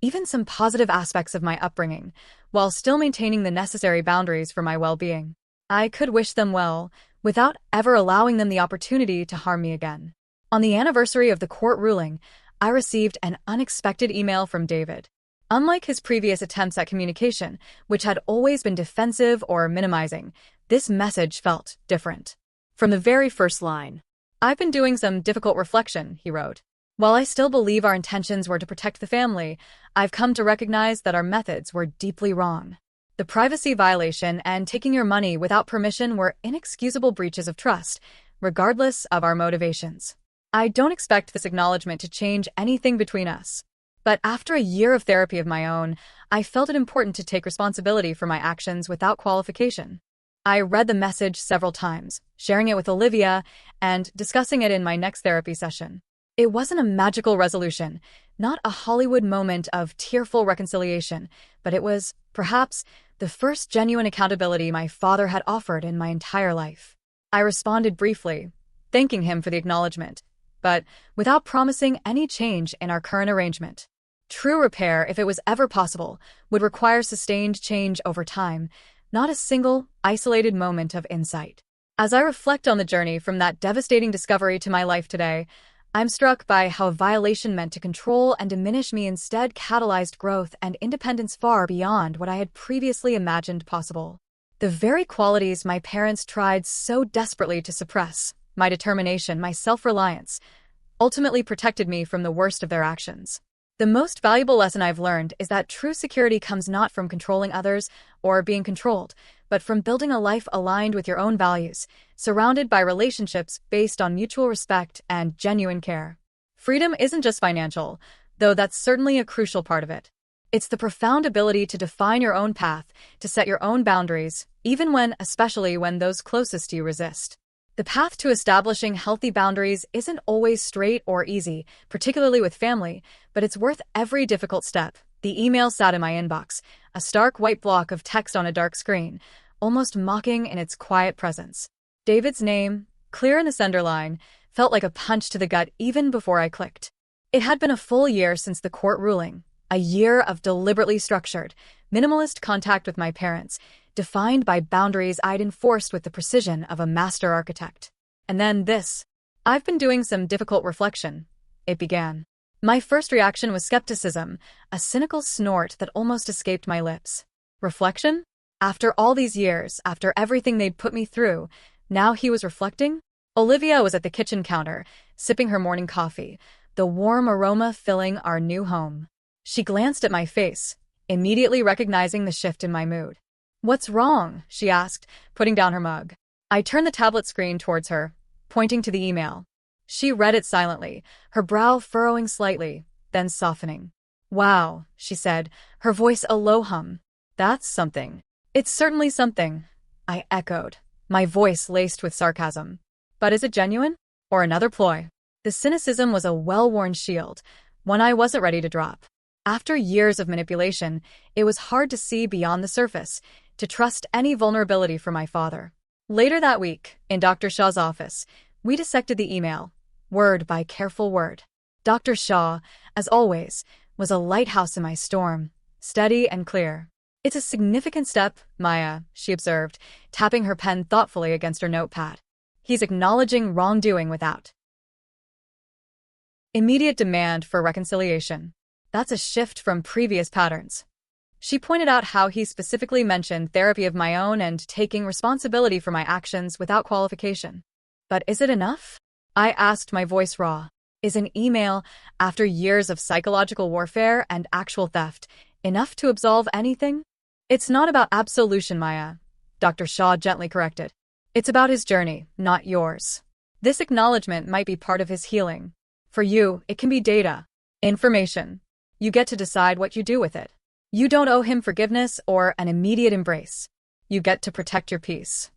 even some positive aspects of my upbringing, while still maintaining the necessary boundaries for my well-being. I could wish them well, without ever allowing them the opportunity to harm me again. On the anniversary of the court ruling, I received an unexpected email from David. Unlike his previous attempts at communication, which had always been defensive or minimizing, this message felt different. From the very first line. "I've been doing some difficult reflection," he wrote. "While I still believe our intentions were to protect the family, I've come to recognize that our methods were deeply wrong. The privacy violation and taking your money without permission were inexcusable breaches of trust, regardless of our motivations. I don't expect this acknowledgement to change anything between us. But after a year of therapy of my own, I felt it important to take responsibility for my actions without qualification." I read the message several times, sharing it with Olivia and discussing it in my next therapy session. It wasn't a magical resolution, not a Hollywood moment of tearful reconciliation, but it was, perhaps, the first genuine accountability my father had offered in my entire life. I responded briefly, thanking him for the acknowledgement, but without promising any change in our current arrangement. True repair, if it was ever possible, would require sustained change over time, not a single, isolated moment of insight. As I reflect on the journey from that devastating discovery to my life today, I'm struck by how a violation meant to control and diminish me instead catalyzed growth and independence far beyond what I had previously imagined possible. The very qualities my parents tried so desperately to suppress, my determination, my self-reliance, ultimately protected me from the worst of their actions. The most valuable lesson I've learned is that true security comes not from controlling others or being controlled, but from building a life aligned with your own values, surrounded by relationships based on mutual respect and genuine care. Freedom isn't just financial, though that's certainly a crucial part of it. It's the profound ability to define your own path, to set your own boundaries, especially when those closest to you resist. The path to establishing healthy boundaries isn't always straight or easy, particularly with family, but it's worth every difficult step. The email sat in my inbox, a stark white block of text on a dark screen, almost mocking in its quiet presence. David's name, clear in the sender line, felt like a punch to the gut even before I clicked. It had been a full year since the court ruling, a year of deliberately structured, minimalist contact with my parents, defined by boundaries I'd enforced with the precision of a master architect. And then this. I've been doing some difficult reflection, it began. My first reaction was skepticism, a cynical snort that almost escaped my lips. Reflection? After all these years, after everything they'd put me through, now he was reflecting? Olivia was at the kitchen counter, sipping her morning coffee, the warm aroma filling our new home. She glanced at my face, immediately recognizing the shift in my mood. "What's wrong?" she asked, putting down her mug. I turned the tablet screen towards her, pointing to the email. She read it silently, her brow furrowing slightly, then softening. "Wow," she said, her voice a low hum. "That's something." "It's certainly something," I echoed, my voice laced with sarcasm. "But is it genuine? Or another ploy?" The cynicism was a well-worn shield, one I wasn't ready to drop. After years of manipulation, it was hard to see beyond the surface, to trust any vulnerability from my father. Later that week, in Dr. Shaw's office, we dissected the email, word by careful word. Dr. Shaw, as always, was a lighthouse in my storm, steady and clear. "It's a significant step, Maya," she observed, tapping her pen thoughtfully against her notepad. "He's acknowledging wrongdoing without immediate demand for reconciliation. That's a shift from previous patterns." She pointed out how he specifically mentioned therapy of my own and taking responsibility for my actions without qualification. "But is it enough?" I asked, my voice raw. "Is an email, after years of psychological warfare and actual theft, enough to absolve anything?" "It's not about absolution, Maya," Dr. Shaw gently corrected. "It's about his journey, not yours. This acknowledgement might be part of his healing. For you, it can be data, information. You get to decide what you do with it. You don't owe him forgiveness or an immediate embrace. You get to protect your peace."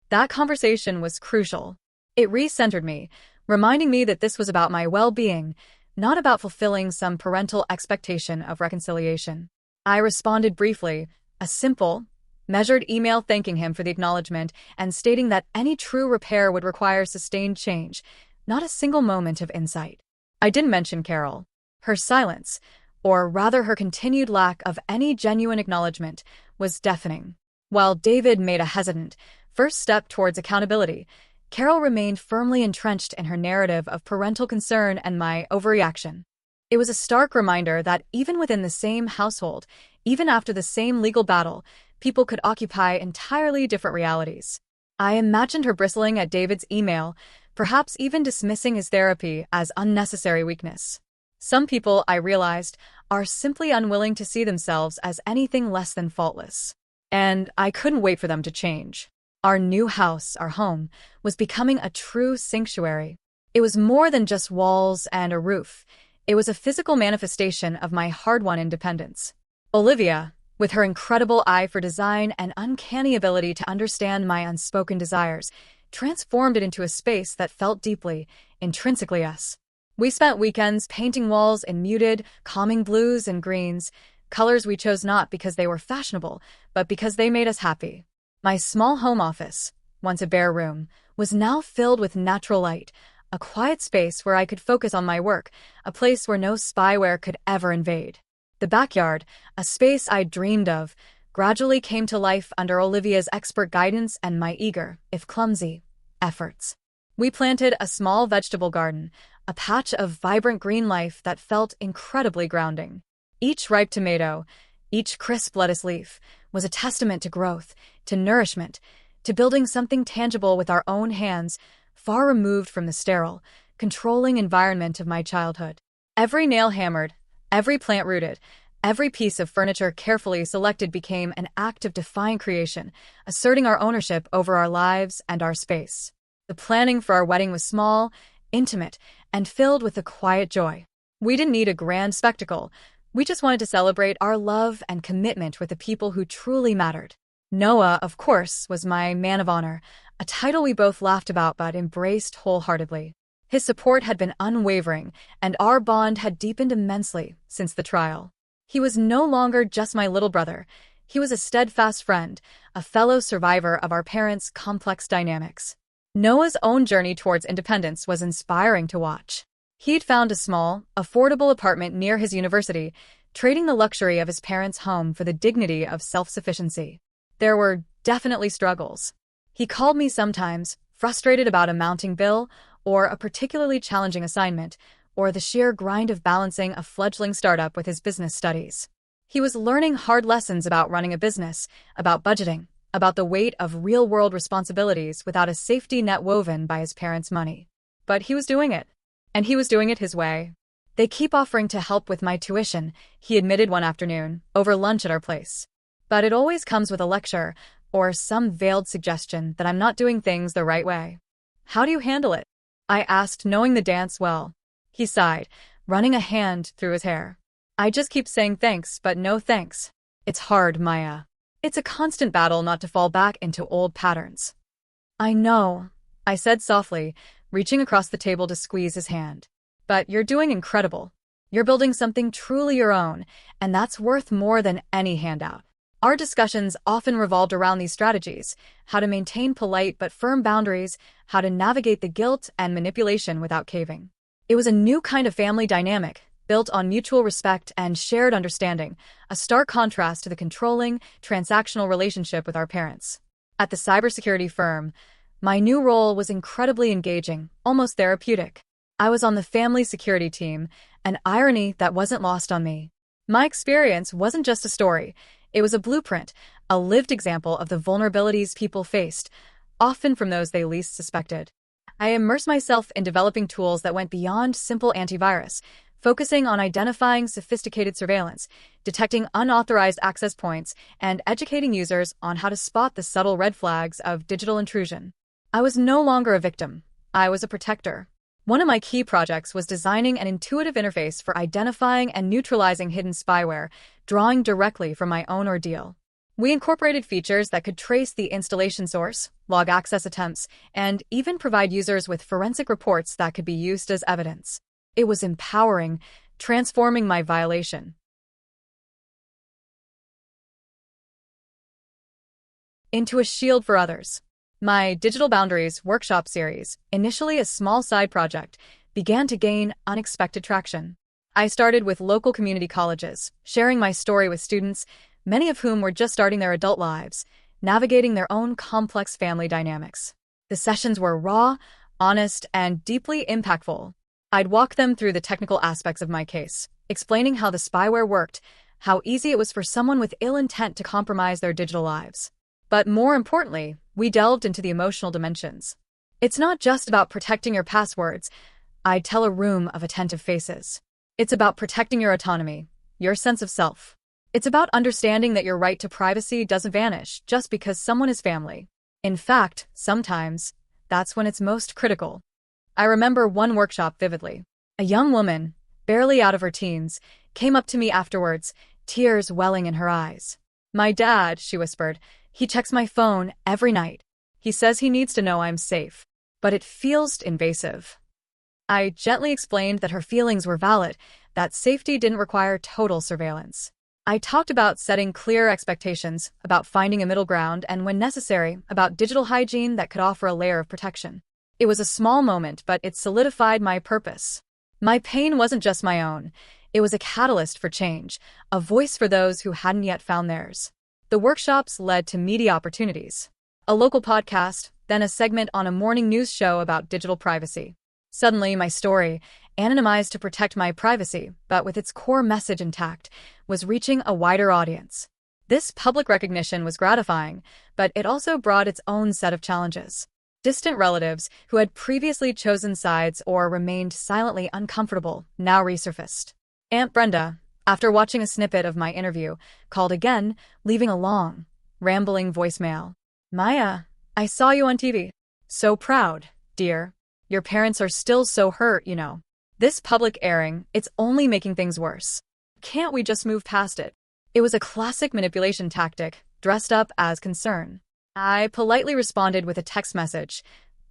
That conversation was crucial. It recentered me, reminding me that this was about my well-being, not about fulfilling some parental expectation of reconciliation. I responded briefly, a simple, measured email thanking him for the acknowledgement and stating that any true repair would require sustained change, not a single moment of insight. I didn't mention Carol. Her silence, or rather her continued lack of any genuine acknowledgement, was deafening. While David made a hesitant, first step towards accountability, Carol remained firmly entrenched in her narrative of parental concern and my overreaction. It was a stark reminder that even within the same household, even after the same legal battle, people could occupy entirely different realities. I imagined her bristling at David's email, perhaps even dismissing his therapy as unnecessary weakness. Some people, I realized, are simply unwilling to see themselves as anything less than faultless. And I couldn't wait for them to change. Our new house, our home, was becoming a true sanctuary. It was more than just walls and a roof. It was a physical manifestation of my hard-won independence. Olivia, with her incredible eye for design and uncanny ability to understand my unspoken desires, transformed it into a space that felt deeply, intrinsically us. We spent weekends painting walls in muted, calming blues and greens, colors we chose not because they were fashionable, but because they made us happy. My small home office, once a bare room, was now filled with natural light, a quiet space where I could focus on my work, a place where no spyware could ever invade. The backyard, a space I'd dreamed of, gradually came to life under Olivia's expert guidance and my eager, if clumsy, efforts. We planted a small vegetable garden, a patch of vibrant green life that felt incredibly grounding. Each ripe tomato, each crisp lettuce leaf, was a testament to growth, to nourishment, to building something tangible with our own hands, far removed from the sterile, controlling environment of my childhood. Every nail hammered, every plant rooted, every piece of furniture carefully selected became an act of defiant creation, asserting our ownership over our lives and our space. The planning for our wedding was small, intimate, and filled with a quiet joy. We didn't need a grand spectacle. We just wanted to celebrate our love and commitment with the people who truly mattered. Noah, of course, was my man of honor, a title we both laughed about but embraced wholeheartedly. His support had been unwavering, and our bond had deepened immensely since the trial. He was no longer just my little brother. He was a steadfast friend, a fellow survivor of our parents' complex dynamics. Noah's own journey towards independence was inspiring to watch. He'd found a small, affordable apartment near his university, trading the luxury of his parents' home for the dignity of self-sufficiency. There were definitely struggles. He called me sometimes, frustrated about a mounting bill, or a particularly challenging assignment, or the sheer grind of balancing a fledgling startup with his business studies. He was learning hard lessons about running a business, about budgeting, about the weight of real-world responsibilities without a safety net woven by his parents' money. But he was doing it. And he was doing it his way. "They keep offering to help with my tuition," he admitted one afternoon, over lunch at our place. "But it always comes with a lecture, or some veiled suggestion that I'm not doing things the right way." "How do you handle it?" I asked, knowing the dance well. He sighed, running a hand through his hair. "I just keep saying thanks, but no thanks. It's hard, Maya. It's a constant battle not to fall back into old patterns." "I know," I said softly, reaching across the table to squeeze his hand. "But you're doing incredible. You're building something truly your own, and that's worth more than any handout." Our discussions often revolved around these strategies: how to maintain polite but firm boundaries, how to navigate the guilt and manipulation without caving. It was a new kind of family dynamic, built on mutual respect and shared understanding, a stark contrast to the controlling, transactional relationship with our parents. At the cybersecurity firm, my new role was incredibly engaging, almost therapeutic. I was on the family security team, an irony that wasn't lost on me. My experience wasn't just a story. It was a blueprint, a lived example of the vulnerabilities people faced, often from those they least suspected. I immersed myself in developing tools that went beyond simple antivirus, focusing on identifying sophisticated surveillance, detecting unauthorized access points, and educating users on how to spot the subtle red flags of digital intrusion. I was no longer a victim. I was a protector. One of my key projects was designing an intuitive interface for identifying and neutralizing hidden spyware, drawing directly from my own ordeal. We incorporated features that could trace the installation source, log access attempts, and even provide users with forensic reports that could be used as evidence. It was empowering, transforming my violation into a shield for others. My Digital Boundaries workshop series, initially a small side project, began to gain unexpected traction. I started with local community colleges, sharing my story with students, many of whom were just starting their adult lives, navigating their own complex family dynamics. The sessions were raw, honest, and deeply impactful. I'd walk them through the technical aspects of my case, explaining how the spyware worked, how easy it was for someone with ill intent to compromise their digital lives. But more importantly, we delved into the emotional dimensions. It's not just about protecting your passwords, I'd tell a room of attentive faces. It's about protecting your autonomy, your sense of self. It's about understanding that your right to privacy doesn't vanish just because someone is family. In fact, sometimes, that's when it's most critical. I remember one workshop vividly. A young woman, barely out of her teens, came up to me afterwards, tears welling in her eyes. "My dad," she whispered, "he checks my phone every night. He says he needs to know I'm safe, but it feels invasive." I gently explained that her feelings were valid, that safety didn't require total surveillance. I talked about setting clear expectations, about finding a middle ground, and when necessary, about digital hygiene that could offer a layer of protection. It was a small moment, but it solidified my purpose. My pain wasn't just my own. It was a catalyst for change, a voice for those who hadn't yet found theirs. The workshops led to media opportunities. A local podcast, then a segment on a morning news show about digital privacy. Suddenly, my story, anonymized to protect my privacy, but with its core message intact, was reaching a wider audience. This public recognition was gratifying, but it also brought its own set of challenges. Distant relatives who had previously chosen sides or remained silently uncomfortable now resurfaced. Aunt Brenda, after watching a snippet of my interview, called again, leaving a long, rambling voicemail. "Maya, I saw you on TV. So proud, dear. Your parents are still so hurt, you know. This public airing, it's only making things worse. Can't we just move past it?" It was a classic manipulation tactic, dressed up as concern. I politely responded with a text message.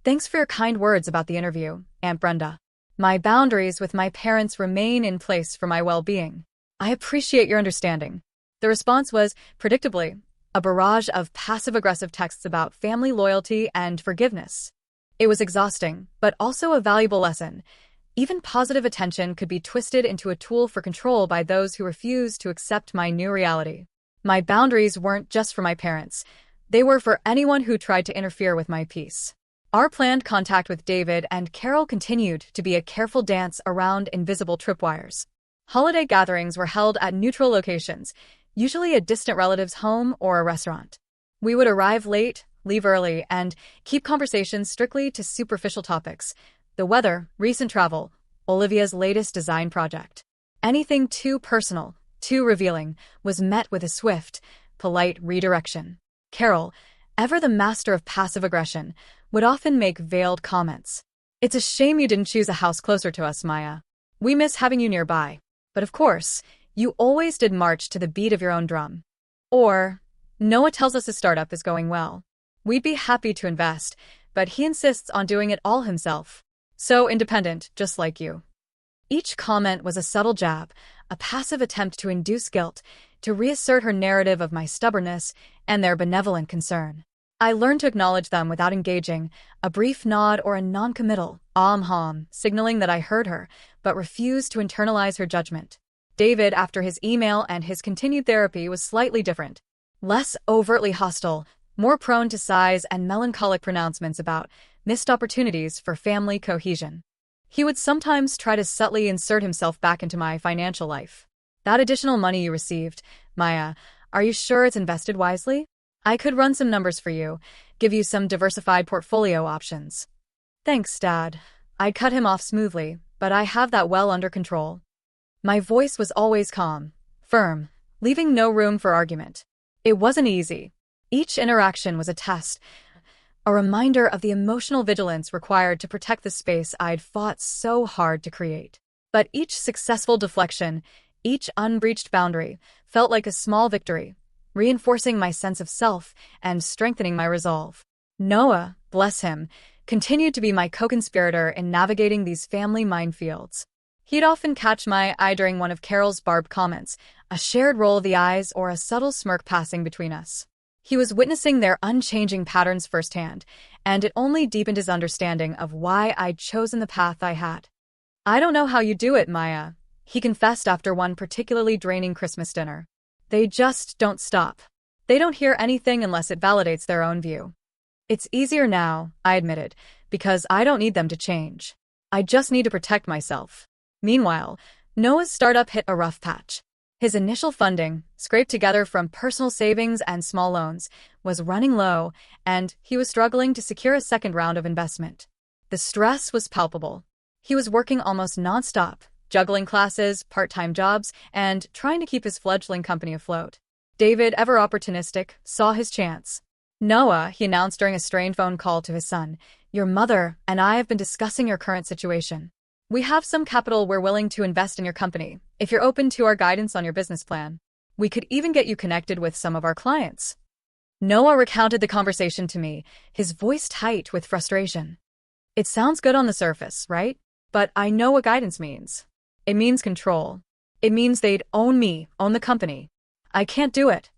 "Thanks for your kind words about the interview, Aunt Brenda. My boundaries with my parents remain in place for my well-being. I appreciate your understanding." The response was, predictably, a barrage of passive-aggressive texts about family loyalty and forgiveness. It was exhausting, but also a valuable lesson. Even positive attention could be twisted into a tool for control by those who refused to accept my new reality. My boundaries weren't just for my parents. They were for anyone who tried to interfere with my peace. Our planned contact with David and Carol continued to be a careful dance around invisible tripwires. Holiday gatherings were held at neutral locations, usually a distant relative's home or a restaurant. We would arrive late, leave early, and keep conversations strictly to superficial topics: the weather, recent travel, Olivia's latest design project. Anything too personal, too revealing, was met with a swift, polite redirection. Carol, ever the master of passive aggression, would often make veiled comments. "It's a shame you didn't choose a house closer to us, Maya. We miss having you nearby. But of course, you always did march to the beat of your own drum." Or, "Noah tells us his startup is going well. We'd be happy to invest, but he insists on doing it all himself. So independent, just like you." Each comment was a subtle jab, a passive attempt to induce guilt, to reassert her narrative of my stubbornness and their benevolent concern. I learned to acknowledge them without engaging, a brief nod or a non-committal hum, signaling that I heard her, but refused to internalize her judgment. David, after his email and his continued therapy, was slightly different. Less overtly hostile, more prone to sighs and melancholic pronouncements about missed opportunities for family cohesion. He would sometimes try to subtly insert himself back into my financial life. "That additional money you received, Maya, are you sure it's invested wisely? I could run some numbers for you, give you some diversified portfolio options." "Thanks, Dad." I'd cut him off smoothly, but I have that well under control. My voice was always calm, firm, leaving no room for argument. It wasn't easy. Each interaction was a test, a reminder of the emotional vigilance required to protect the space I'd fought so hard to create. But each successful deflection, each unbreached boundary, felt like a small victory, reinforcing my sense of self and strengthening my resolve. Noah, bless him, continued to be my co-conspirator in navigating these family minefields. He'd often catch my eye during one of Carol's barbed comments, a shared roll of the eyes or a subtle smirk passing between us. He was witnessing their unchanging patterns firsthand, and it only deepened his understanding of why I'd chosen the path I had. "I don't know how you do it, Maya," he confessed after one particularly draining Christmas dinner. "They just don't stop. They don't hear anything unless it validates their own view." "It's easier now," I admitted, "because I don't need them to change. I just need to protect myself." Meanwhile, Noah's startup hit a rough patch. His initial funding, scraped together from personal savings and small loans, was running low, and he was struggling to secure a second round of investment. The stress was palpable. He was working almost nonstop, juggling classes, part-time jobs, and trying to keep his fledgling company afloat. David, ever opportunistic, saw his chance. "Noah," he announced during a strained phone call to his son, "your mother and I have been discussing your current situation. We have some capital we're willing to invest in your company, if you're open to our guidance on your business plan. We could even get you connected with some of our clients." Noah recounted the conversation to me, his voice tight with frustration. "It sounds good on the surface, right? But I know what guidance means. It means control. It means they'd own me, own the company. I can't do it."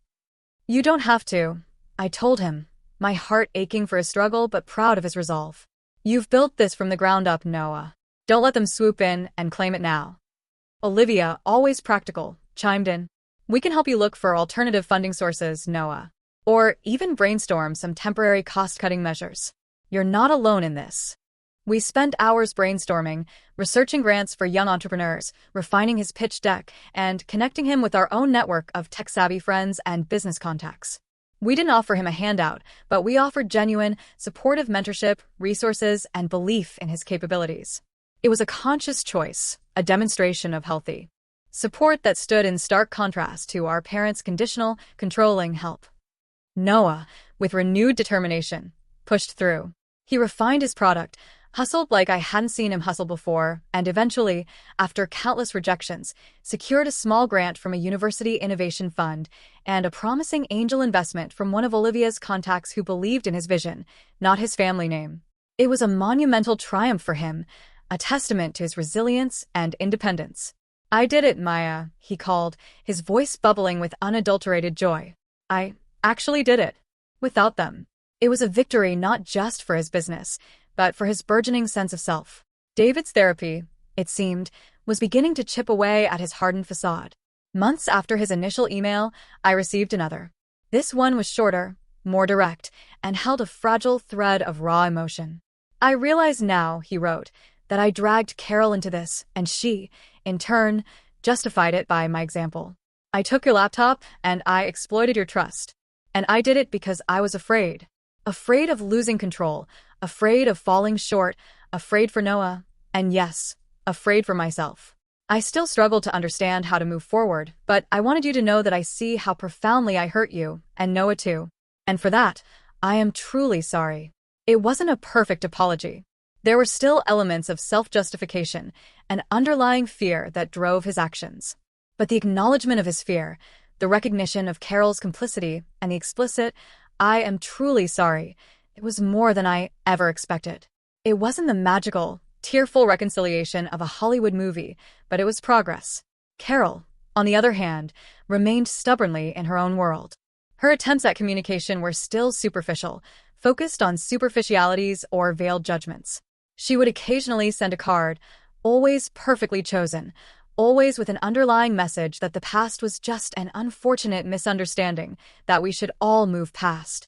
"You don't have to," I told him, my heart aching for his struggle but proud of his resolve. "You've built this from the ground up, Noah. Don't let them swoop in and claim it now." Olivia, always practical, chimed in. "We can help you look for alternative funding sources, Noah. Or even brainstorm some temporary cost-cutting measures. You're not alone in this." We spent hours brainstorming, researching grants for young entrepreneurs, refining his pitch deck, and connecting him with our own network of tech-savvy friends and business contacts. We didn't offer him a handout, but we offered genuine, supportive mentorship, resources, and belief in his capabilities. It was a conscious choice, a demonstration of healthy support that stood in stark contrast to our parents' conditional, controlling help. Noah, with renewed determination, pushed through. He refined his product, hustled like I hadn't seen him hustle before, and eventually, after countless rejections, secured a small grant from a university innovation fund and a promising angel investment from one of Olivia's contacts who believed in his vision, not his family name. It was a monumental triumph for him, a testament to his resilience and independence. "I did it, Maya," he called, his voice bubbling with unadulterated joy. "I actually did it. Without them." It was a victory not just for his business, but for his burgeoning sense of self. David's therapy, it seemed, was beginning to chip away at his hardened facade. Months after his initial email, I received another. This one was shorter, more direct, and held a fragile thread of raw emotion. "I realize now," he wrote, "that I dragged Carol into this, and she, in turn, justified it by my example. I took your laptop, and I exploited your trust. And I did it because I was afraid. Afraid of losing control, afraid of falling short, afraid for Noah, and yes, afraid for myself. I still struggle to understand how to move forward, but I wanted you to know that I see how profoundly I hurt you, and Noah too. And for that, I am truly sorry." It wasn't a perfect apology. There were still elements of self-justification and underlying fear that drove his actions. But the acknowledgement of his fear, the recognition of Carol's complicity, and the explicit, "I am truly sorry," it was more than I ever expected. It wasn't the magical, tearful reconciliation of a Hollywood movie, but it was progress. Carol, on the other hand, remained stubbornly in her own world. Her attempts at communication were still superficial, focused on superficialities or veiled judgments. She would occasionally send a card, always perfectly chosen, always with an underlying message that the past was just an unfortunate misunderstanding that we should all move past.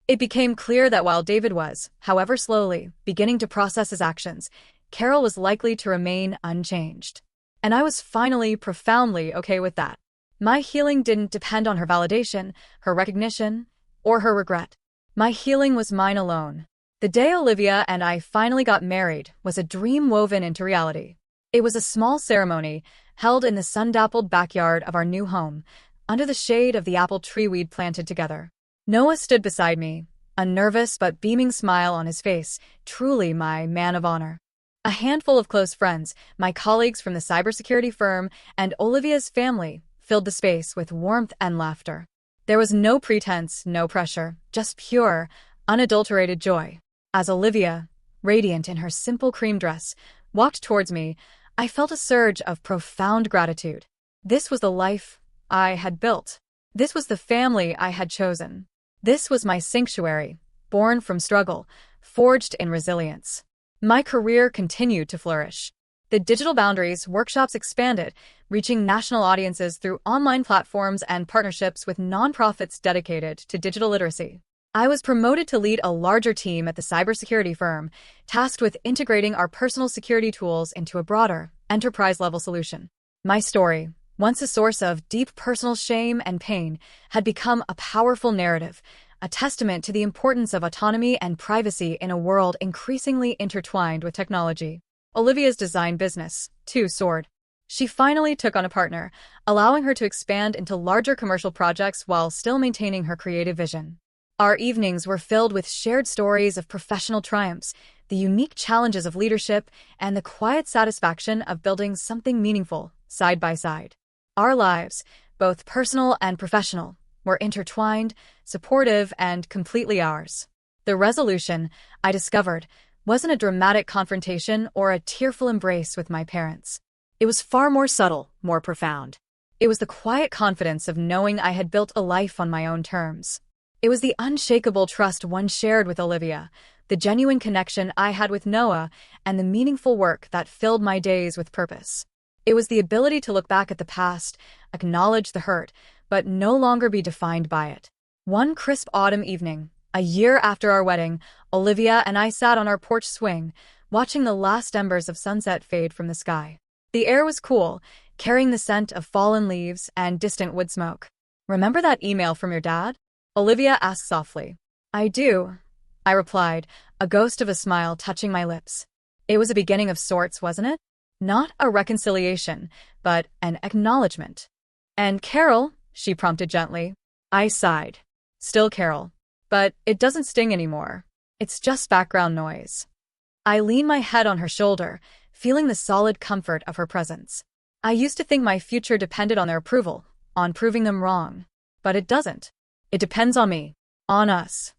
It became clear that while David was, however slowly, beginning to process his actions, Carol was likely to remain unchanged. And I was finally profoundly okay with that. My healing didn't depend on her validation, her recognition, or her regret. My healing was mine alone. The day Olivia and I finally got married was a dream woven into reality. It was a small ceremony held in the sun-dappled backyard of our new home, under the shade of the apple tree we'd planted together. Noah stood beside me, a nervous but beaming smile on his face, truly my man of honor. A handful of close friends, my colleagues from the cybersecurity firm, and Olivia's family filled the space with warmth and laughter. There was no pretense, no pressure, just pure, unadulterated joy. As Olivia, radiant in her simple cream dress, walked towards me, I felt a surge of profound gratitude. This was the life I had built. This was the family I had chosen. This was my sanctuary, born from struggle, forged in resilience. My career continued to flourish. The Digital Boundaries workshops expanded, reaching national audiences through online platforms and partnerships with nonprofits dedicated to digital literacy. I was promoted to lead a larger team at the cybersecurity firm, tasked with integrating our personal security tools into a broader, enterprise-level solution. My story, once a source of deep personal shame and pain, had become a powerful narrative, a testament to the importance of autonomy and privacy in a world increasingly intertwined with technology. Olivia's design business, too, soared. She finally took on a partner, allowing her to expand into larger commercial projects while still maintaining her creative vision. Our evenings were filled with shared stories of professional triumphs, the unique challenges of leadership, and the quiet satisfaction of building something meaningful, side by side. Our lives, both personal and professional, were intertwined, supportive, and completely ours. The resolution, I discovered, wasn't a dramatic confrontation or a tearful embrace with my parents. It was far more subtle, more profound. It was the quiet confidence of knowing I had built a life on my own terms. It was the unshakable trust one shared with Olivia, the genuine connection I had with Noah, and the meaningful work that filled my days with purpose. It was the ability to look back at the past, acknowledge the hurt, but no longer be defined by it. One crisp autumn evening, a year after our wedding, Olivia and I sat on our porch swing, watching the last embers of sunset fade from the sky. The air was cool, carrying the scent of fallen leaves and distant wood smoke. "Remember that email from your dad?" Olivia asked softly. "I do," I replied, a ghost of a smile touching my lips. It was a beginning of sorts, wasn't it? Not a reconciliation, but an acknowledgement. "And Carol," she prompted gently. I sighed. "Still Carol. But it doesn't sting anymore. It's just background noise." I leaned my head on her shoulder, feeling the solid comfort of her presence. I used to think my future depended on their approval, on proving them wrong. But it doesn't. It depends on me. On us.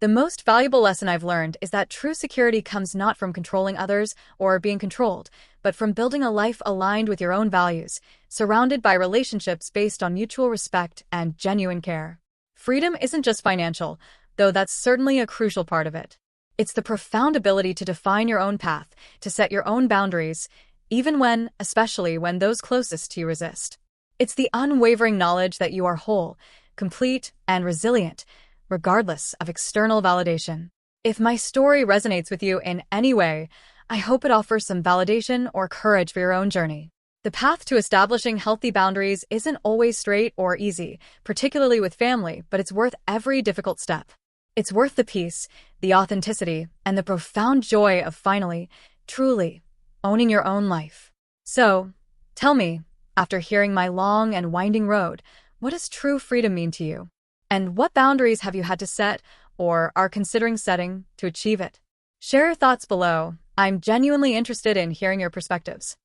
The most valuable lesson I've learned is that true security comes not from controlling others or being controlled, but from building a life aligned with your own values, surrounded by relationships based on mutual respect and genuine care. Freedom isn't just financial, though that's certainly a crucial part of it. It's the profound ability to define your own path, to set your own boundaries, even when, especially when those closest to you resist. It's the unwavering knowledge that you are whole, complete, and resilient, regardless of external validation. If my story resonates with you in any way, I hope it offers some validation or courage for your own journey. The path to establishing healthy boundaries isn't always straight or easy, particularly with family, but it's worth every difficult step. It's worth the peace, the authenticity, and the profound joy of finally, truly, owning your own life. So, tell me, after hearing my long and winding road, what does true freedom mean to you? And what boundaries have you had to set or are considering setting to achieve it? Share your thoughts below. I'm genuinely interested in hearing your perspectives.